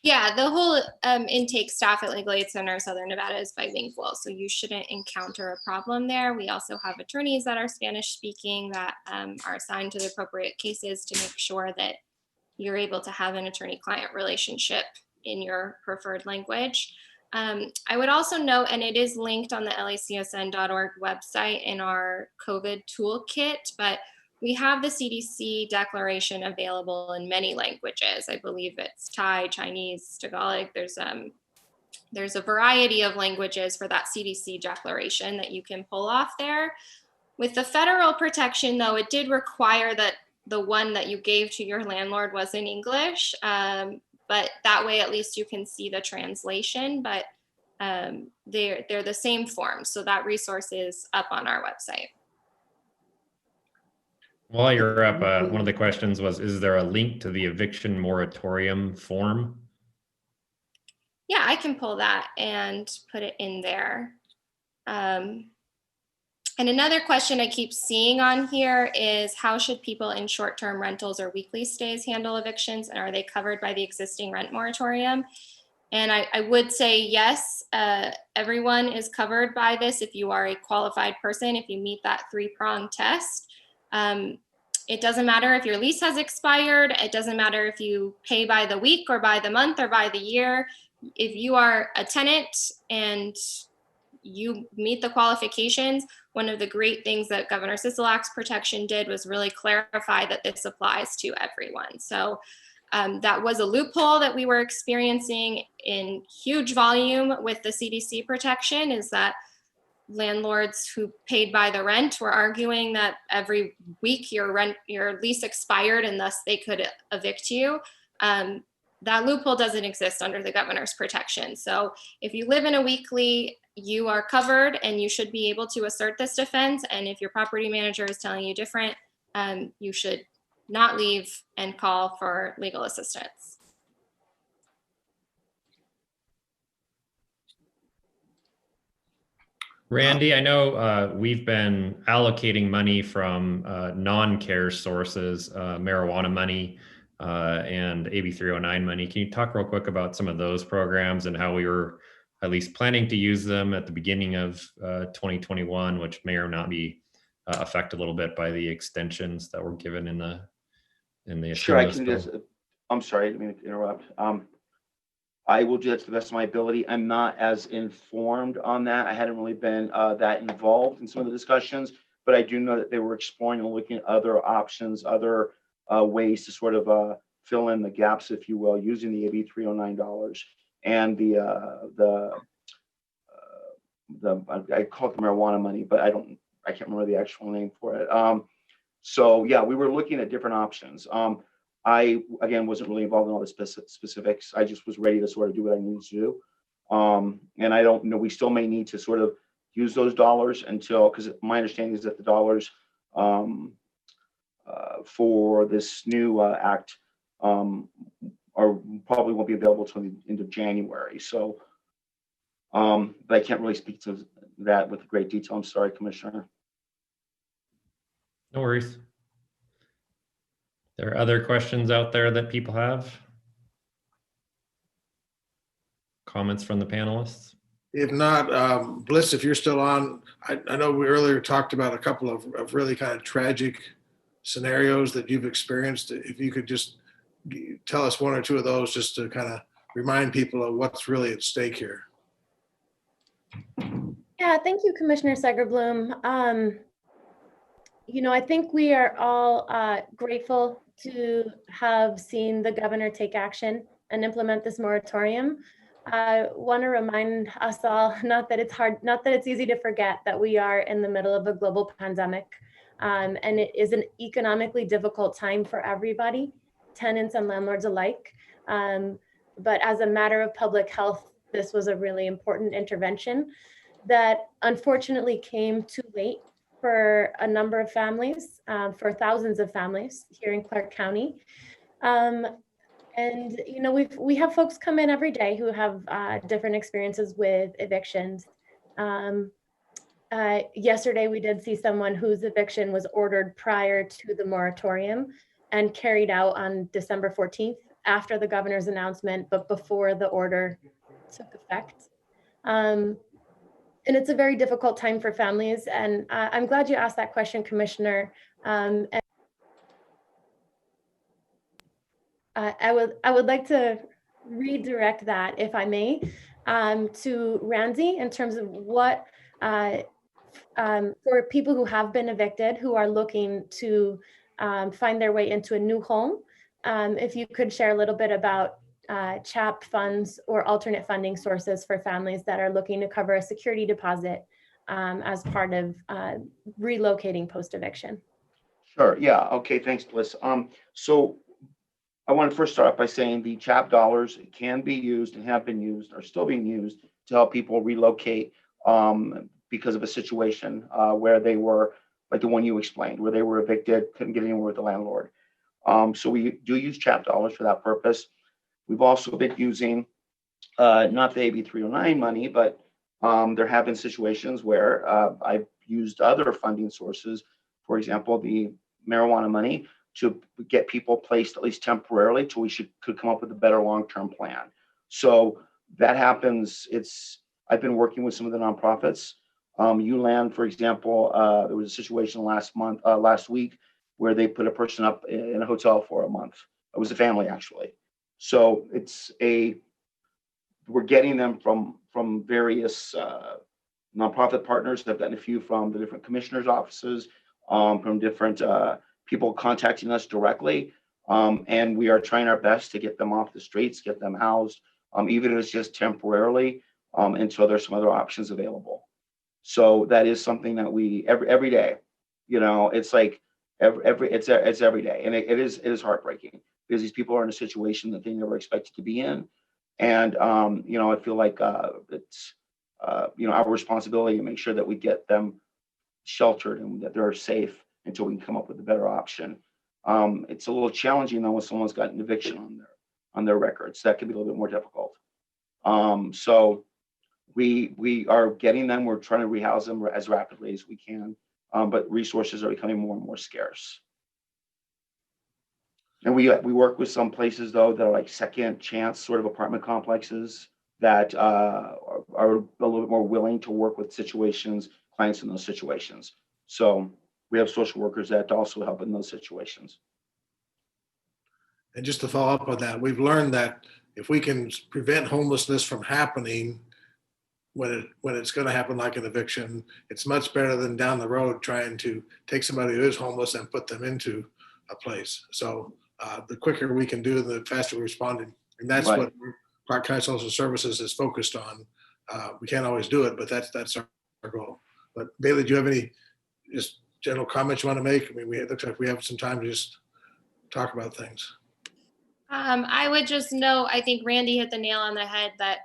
Yeah, the whole intake staff at Legal Aid Center Southern Nevada is bilingual, so you shouldn't encounter a problem there. We also have attorneys that are Spanish speaking that are assigned to the appropriate cases to make sure that you're able to have an attorney-client relationship in your preferred language. I would also note, and it is linked on the lacsn.org website in our COVID toolkit, but we have the CDC declaration available in many languages. I believe it's Thai, Chinese, Tagalog. There's a variety of languages for that CDC declaration that you can pull off there. With the federal protection, though, it did require that the one that you gave to your landlord was in English, but that way at least you can see the translation, but they're the same form. So that resource is up on our website. While you're up, one of the questions was, is there a link to the eviction moratorium form? Yeah, I can pull that and put it in there. And another question I keep seeing on here is, how should people in short-term rentals or weekly stays handle evictions, and are they covered by the existing rent moratorium? And I would say yes, everyone is covered by this if you are a qualified person, if you meet that three-pronged test. It doesn't matter if your lease has expired. It doesn't matter if you pay by the week or by the month or by the year. If you are a tenant and you meet the qualifications, one of the great things that Governor Sisolak's protection did was really clarify that this applies to everyone. So that was a loophole that we were experiencing in huge volume with the CDC protection, is that landlords who paid by the rent were arguing that every week your lease expired and thus they could evict you. That loophole doesn't exist under the governor's protection. So if you live in a weekly, you are covered and you should be able to assert this defense. And if your property manager is telling you different, you should not leave and call for legal assistance. Randy, I know we've been allocating money from non-care sources, marijuana money and AB 309 money. Can you talk real quick about some of those programs and how we were at least planning to use them at the beginning of 2021, which may or not be affected a little bit by the extensions that were given in the Sure, I can just, I'm sorry, I didn't mean to interrupt. I will do that to the best of my ability. I'm not as informed on that. I hadn't really been that involved in some of the discussions, but I do know that they were exploring and looking at other options, other ways to sort of fill in the gaps, if you will, using the AB 309 dollars and I call it the marijuana money, but I can't remember the actual name for it. So yeah, we were looking at different options. I, again, wasn't really involved in all the specifics. I just was ready to sort of do what I needed to do. And I don't know, we still may need to sort of use those dollars until, because my understanding is that the dollars for this new act probably won't be available until the end of January. So, but I can't really speak to that with great detail. I'm sorry, Commissioner. No worries. There are other questions out there that people have? Comments from the panelists? If not, Bliss, if you're still on, I know we earlier talked about a couple of really kind of tragic scenarios that you've experienced. If you could just tell us one or two of those just to kind of remind people of what's really at stake here. Yeah, thank you, Commissioner Segerblom. You know, I think we are all grateful to have seen the governor take action and implement this moratorium. I want to remind us all, not that it's easy to forget that we are in the middle of a global pandemic, and it is an economically difficult time for everybody, tenants and landlords alike. But as a matter of public health, this was a really important intervention that unfortunately came too late for a number of families, for thousands of families here in Clark County. And you know, we have folks come in every day who have different experiences with evictions. Yesterday, we did see someone whose eviction was ordered prior to the moratorium and carried out on December 14th after the governor's announcement, but before the order took effect. And it's a very difficult time for families. And I'm glad you asked that question, Commissioner. And I would like to redirect that, if I may, to Randy in terms of what, for people who have been evicted, who are looking to find their way into a new home, if you could share a little bit about CHAP funds or alternate funding sources for families that are looking to cover a security deposit as part of relocating post-eviction. Sure. Yeah. Okay. Thanks, Bliss. So I want to first start off by saying the CHAP dollars can be used and have been used, are still being used to help people relocate because of a situation where they were, like the one you explained, where they were evicted, couldn't get anywhere with the landlord. So we do use CHAP dollars for that purpose. We've also been using not the AB 309 money, but there have been situations where I've used other funding sources, for example, the marijuana money, to get people placed at least temporarily till we could come up with a better long-term plan. So that happens. I've been working with some of the nonprofits. ULAN, for example, there was a situation last week where they put a person up in a hotel for a month. It was a family, actually. So we're getting them from various nonprofit partners. I've gotten a few from the different commissioners' offices, from different people contacting us directly. And we are trying our best to get them off the streets, get them housed, even if it's just temporarily, until there's some other options available. So that is something that we every day, you know, it's like it's every day, and it is heartbreaking because these people are in a situation that they never expected to be in, and you know, I feel like it's you know, our responsibility to make sure that we get them sheltered and that they're safe until we can come up with a better option. It's a little challenging though when someone's got an eviction on their records. That can be a little bit more difficult. So we are getting them. We're trying to rehouse them as rapidly as we can, but resources are becoming more and more scarce. And we work with some places though that are like second chance sort of apartment complexes that are a little bit more willing to work with clients in those situations. So we have social workers that also help in those situations. And just to follow up on that, we've learned that if we can prevent homelessness from happening when it's going to happen, like an eviction, it's much better than down the road trying to take somebody who is homeless and put them into a place. So the quicker we can do it, the faster we're responding. And that's right. What Clark County Social Services is focused on. We can't always do it, but that's our goal. But Bailey, do you have any just general comments you want to make? I mean, it looks like we have some time to just talk about things. I would just note, I think Randy hit the nail on the head that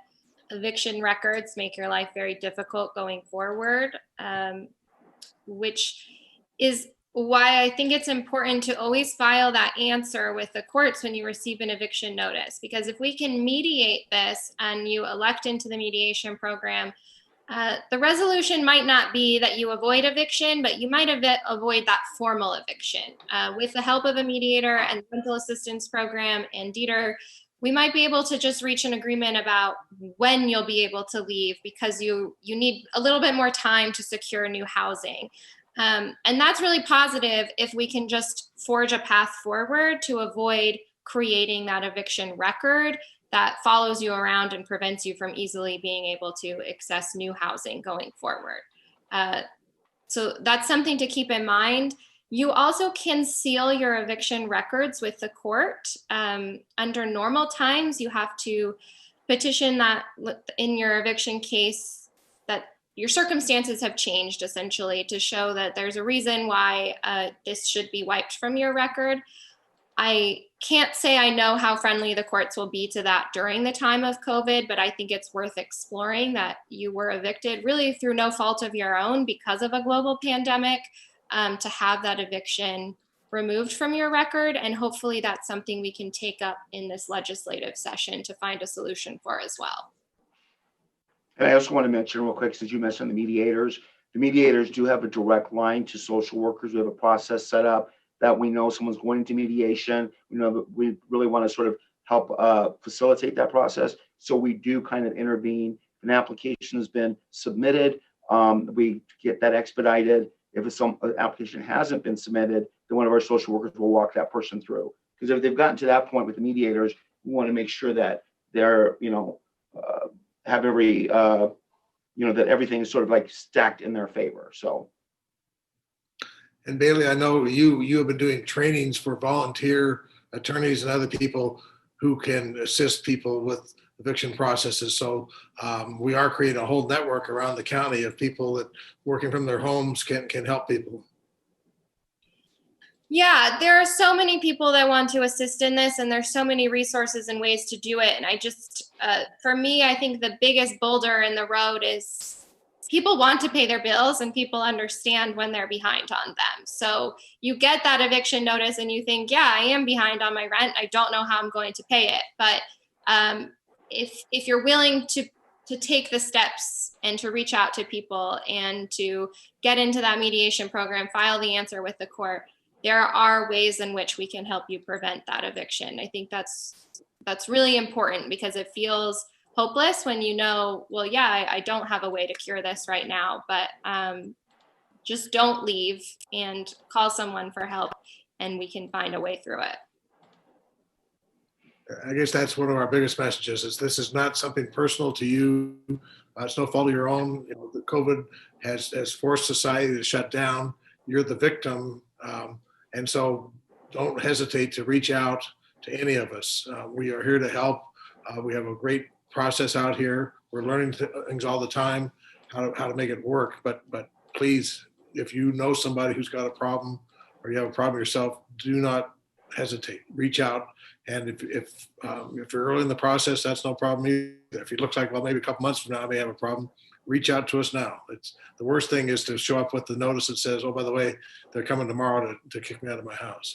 eviction records make your life very difficult going forward, which is why I think it's important to always file that answer with the courts when you receive an eviction notice. Because if we can mediate this and you elect into the mediation program, The resolution might not be that you avoid eviction, but you might avoid that formal eviction. With the help of a mediator and rental assistance program and deeder, we might be able to just reach an agreement about when you'll be able to leave, because you need a little bit more time to secure new housing. And that's really positive if we can just forge a path forward to avoid creating that eviction record that follows you around and prevents you from easily being able to access new housing going forward. So that's something to keep in mind. You also can seal your eviction records with the court. Under normal times, you have to petition that in your eviction case that your circumstances have changed, essentially, to show that there's a reason why this should be wiped from your record. I can't say I know how friendly the courts will be to that during the time of COVID, but I think it's worth exploring that you were evicted really through no fault of your own because of a global pandemic, to have that eviction removed from your record. And hopefully that's something we can take up in this legislative session to find a solution for as well. And I also want to mention real quick, since you mentioned the mediators do have a direct line to social workers. We have a process set up that we know someone's going into mediation. We know that we really want to sort of help facilitate that process. So we do kind of intervene. If an application has been submitted, we get that expedited. If some application hasn't been submitted, then one of our social workers will walk that person through. Because if they've gotten to that point with the mediators, we want to make sure that they're, have every, that everything is sort of like stacked in their favor. So. And Bailey, I know you have been doing trainings for volunteer attorneys and other people who can assist people with eviction processes. So we are creating a whole network around the county of people that working from their homes can help people. Yeah, there are so many people that want to assist in this, and there's so many resources and ways to do it. And I just, for me, I think the biggest boulder in the road is people want to pay their bills and people understand when they're behind on them. So you get that eviction notice and you think, yeah, I am behind on my rent. I don't know how I'm going to pay it. But if you're willing to take the steps and to reach out to people and to get into that mediation program, file the answer with the court, there are ways in which we can help you prevent that eviction. I think that's really important because it feels hopeless when you know, well, yeah, I don't have a way to cure this right now, but just don't leave and call someone for help and we can find a way through it. I guess that's one of our biggest messages is this is not something personal to you. It's no fault of your own. The COVID has forced society to shut down. You're the victim. And so don't hesitate to reach out to any of us. We are here to help. We have a great process out here. We're learning things all the time, how to make it work. But please, if you know somebody who's got a problem or you have a problem yourself, do not hesitate. Reach out. And if you're early in the process, that's no problem either. If it looks like, well, maybe a couple months from now I may have a problem, reach out to us now. It's the worst thing is to show up with the notice that says, oh, by the way, they're coming tomorrow to kick me out of my house.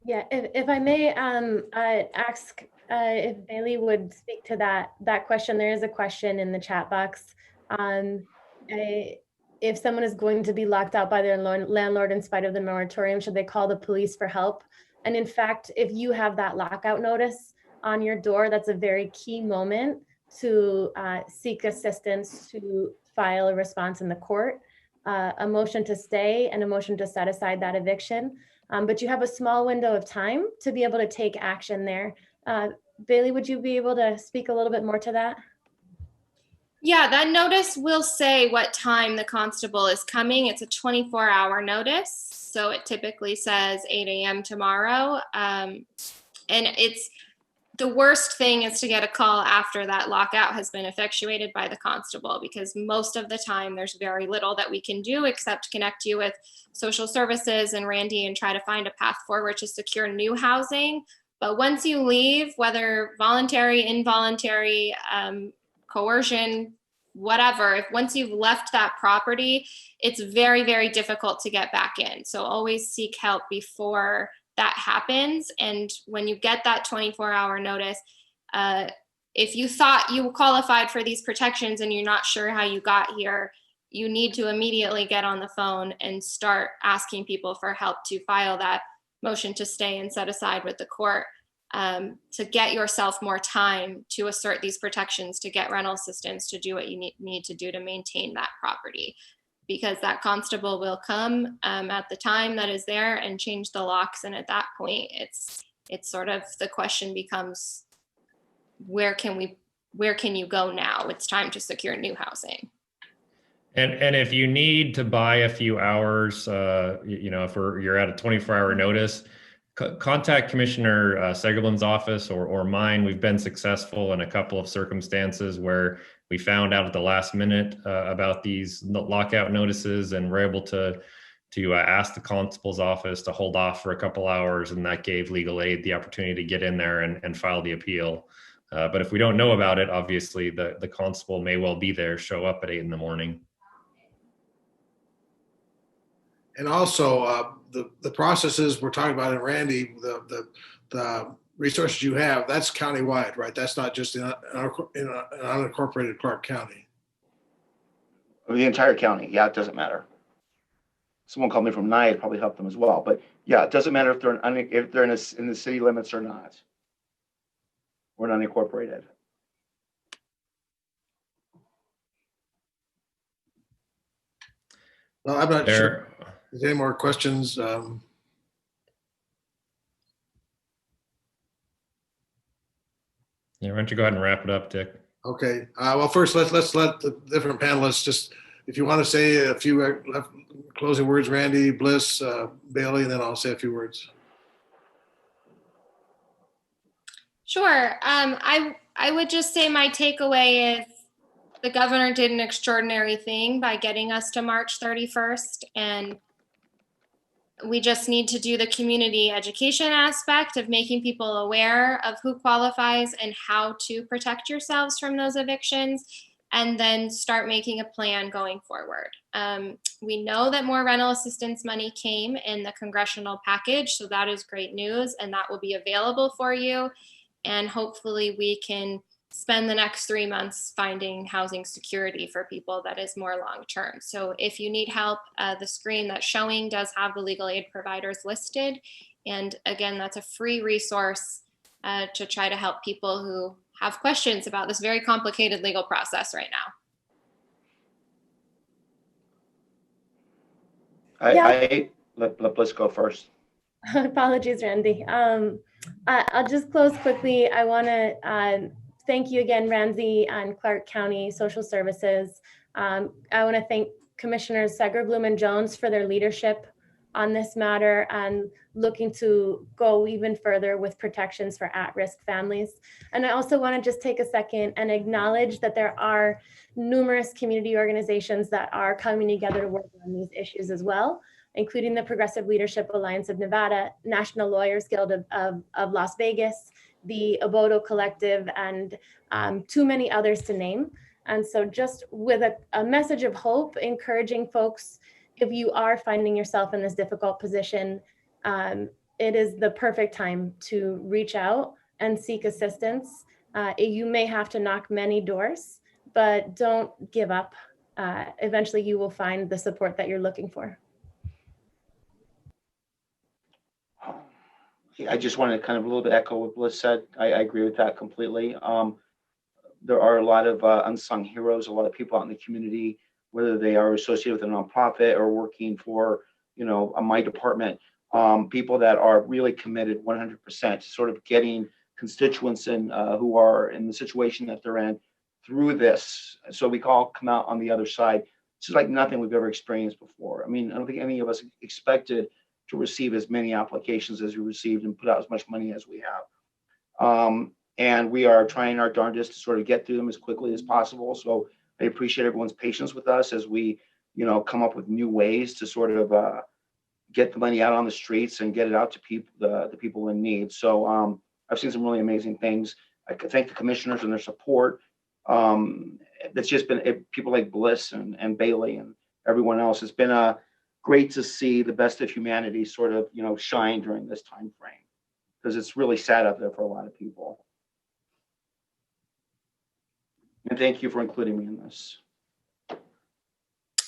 Yeah, if I may ask if Bailey would speak to that question. There is a question in the chat box. If someone is going to be locked out by their landlord in spite of the moratorium, should they call the police for help? And in fact, if you have that lockout notice on your door, that's a very key moment to seek assistance to file a response in the court, a motion to stay and a motion to set aside that eviction. But you have a small window of time to be able to take action there. Bailey, would you be able to speak a little bit more to that? Yeah, that notice will say what time the constable is coming. It's a 24-hour notice. So it typically says 8 a.m. tomorrow. And it's the worst thing is to get a call after that lockout has been effectuated by the constable, because most of the time there's very little that we can do except connect you with social services and Randy and try to find a path forward to secure new housing. But once you leave, whether voluntary, involuntary, coercion, whatever, once you've left that property, it's very, very difficult to get back in. So always seek help before that happens. And when you get that 24-hour notice, if you thought you qualified for these protections and you're not sure how you got here, you need to immediately get on the phone and start asking people for help to file that motion to stay and set aside with the court, to get yourself more time to assert these protections, to get rental assistance, to do what you need to do to maintain that property. Because that constable will come at the time that is there and change the locks. And at that point, it's sort of, the question becomes, where can you go now? It's time to secure new housing. And if you need to buy a few hours, if you're at a 24-hour notice, contact Commissioner Segerblom's office or mine. We've been successful in a couple of circumstances where we found out at the last minute about these lockout notices, and we're able to ask the constable's office to hold off for a couple hours, and that gave legal aid the opportunity to get in there and file the appeal. But if we don't know about it, obviously the constable may well be there, show up at 8 a.m. And also the processes we're talking about, and Randy, the resources you have, that's countywide, right? That's not just in an unincorporated Clark County. The entire county, yeah, it doesn't matter. Someone called me from NIA, it'd probably help them as well. But yeah, it doesn't matter if they're in the city limits or not. We're unincorporated. Well, I'm not sure. Is there any more questions? Yeah, why don't you go ahead and wrap it up, Dick? Okay. Well, first, let's let the different panelists just, if you want to say a few closing words, Randy, Bliss, Bailey, and then I'll say a few words. Sure. I would just say my takeaway is the governor did an extraordinary thing by getting us to March 31st, and we just need to do the community education aspect of making people aware of who qualifies and how to protect yourselves from those evictions, and then start making a plan going forward. We know that more rental assistance money came in the congressional package, so that is great news, and that will be available for you. And hopefully we can spend the next 3 months finding housing security for people that is more long-term. So if you need help, the screen that's showing does have the legal aid providers listed. And again, that's a free resource to try to help people who have questions about this very complicated legal process right now. Let Bliss go first. Apologies, Randy. I'll just close quickly. I want to thank you again, Ramsey and Clark County Social Services. I want to thank Commissioners Segerblom and Jones for their leadership on this matter and looking to go even further with protections for at-risk families. And I also want to just take a second and acknowledge that there are numerous community organizations that are coming together to work on these issues as well, including the Progressive Leadership Alliance of Nevada, National Lawyers Guild of Las Vegas, the Obodo Collective, and too many others to name. And so just with a message of hope, encouraging folks, if you are finding yourself in this difficult position, it is the perfect time to reach out and seek assistance. You may have to knock many doors, but don't give up. Eventually you will find the support that you're looking for. I just want to kind of a little bit echo what Bliss said. I agree with that completely. There are a lot of unsung heroes, a lot of people out in the community, whether they are associated with a nonprofit or working for, my department, people that are really committed 100% to sort of getting constituents in who are in the situation that they're in through this. So we all come out on the other side. It's like nothing we've ever experienced before. I mean, I don't think any of us expected to receive as many applications as we received and put out as much money as we have. And we are trying our darndest to sort of get through them as quickly as possible. So I appreciate everyone's patience with us as we, come up with new ways to sort of get the money out on the streets and get it out to people, the people in need. So I've seen some really amazing things. I thank the commissioners and their support. That's just been people like Bliss and Bailey and everyone else. It's been great to see the best of humanity sort of, shine during this time frame, because it's really sad out there for a lot of people. And thank you for including me in this.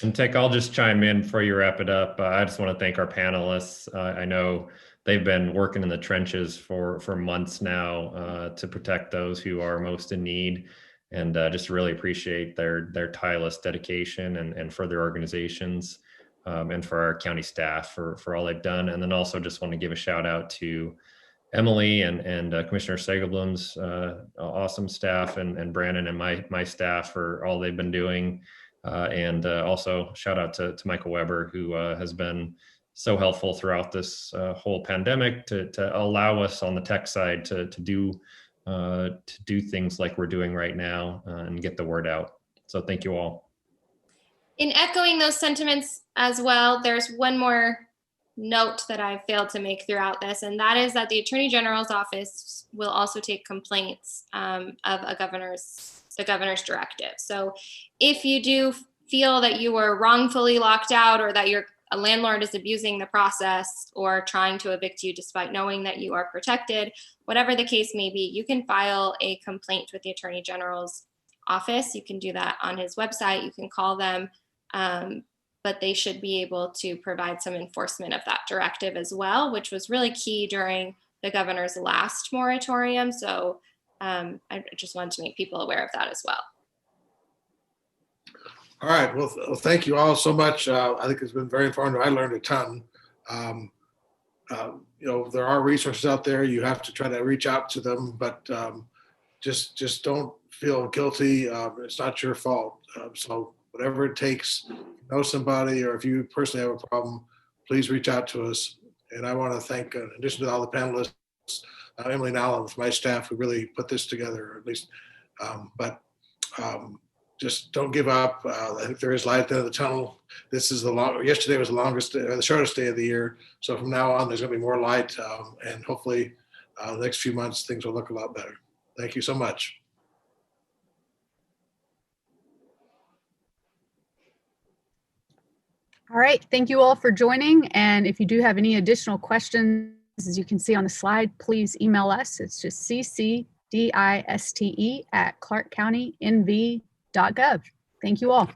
And Tick, I'll just chime in before you wrap it up. I just want to thank our panelists. I know they've been working in the trenches for months now to protect those who are most in need, and just really appreciate their tireless dedication and for their organizations and for our county staff for all they've done. And then also just want to give a shout out to Emily and Commissioner Segerblom's awesome staff, and Brandon and my staff for all they've been doing. And also shout out to Michael Weber, who has been so helpful throughout this whole pandemic to allow us on the tech side to do things like we're doing right now and get the word out. So thank you all. In echoing those sentiments as well, there's one more note that I failed to make throughout this, and that is that the Attorney General's office will also take complaints of the governor's directive. So if you do feel that you were wrongfully locked out, or that a landlord is abusing the process or trying to evict you despite knowing that you are protected, whatever the case may be, you can file a complaint with the Attorney General's office. You can do that on his website. You can call them. But they should be able to provide some enforcement of that directive as well, which was really key during the governor's last moratorium. So I just wanted to make people aware of that as well. All right. Well, thank you all so much. I think it's been very informative. I learned a ton. There are resources out there. You have to try to reach out to them, but just don't feel guilty. It's not your fault. So whatever it takes, know somebody, or if you personally have a problem, please reach out to us. And I want to thank, in addition to all the panelists, Emily Nowlin with my staff who really put this together, or at least, just don't give up. I think there is light at the end of the tunnel. This is yesterday was the shortest day of the year. So from now on, there's going to be more light, and hopefully the next few months, things will look a lot better. Thank you so much. All right, thank you all for joining. And if you do have any additional questions, as you can see on the slide, please email us. It's just ccdiste@clarkcountynv.gov. Thank you all.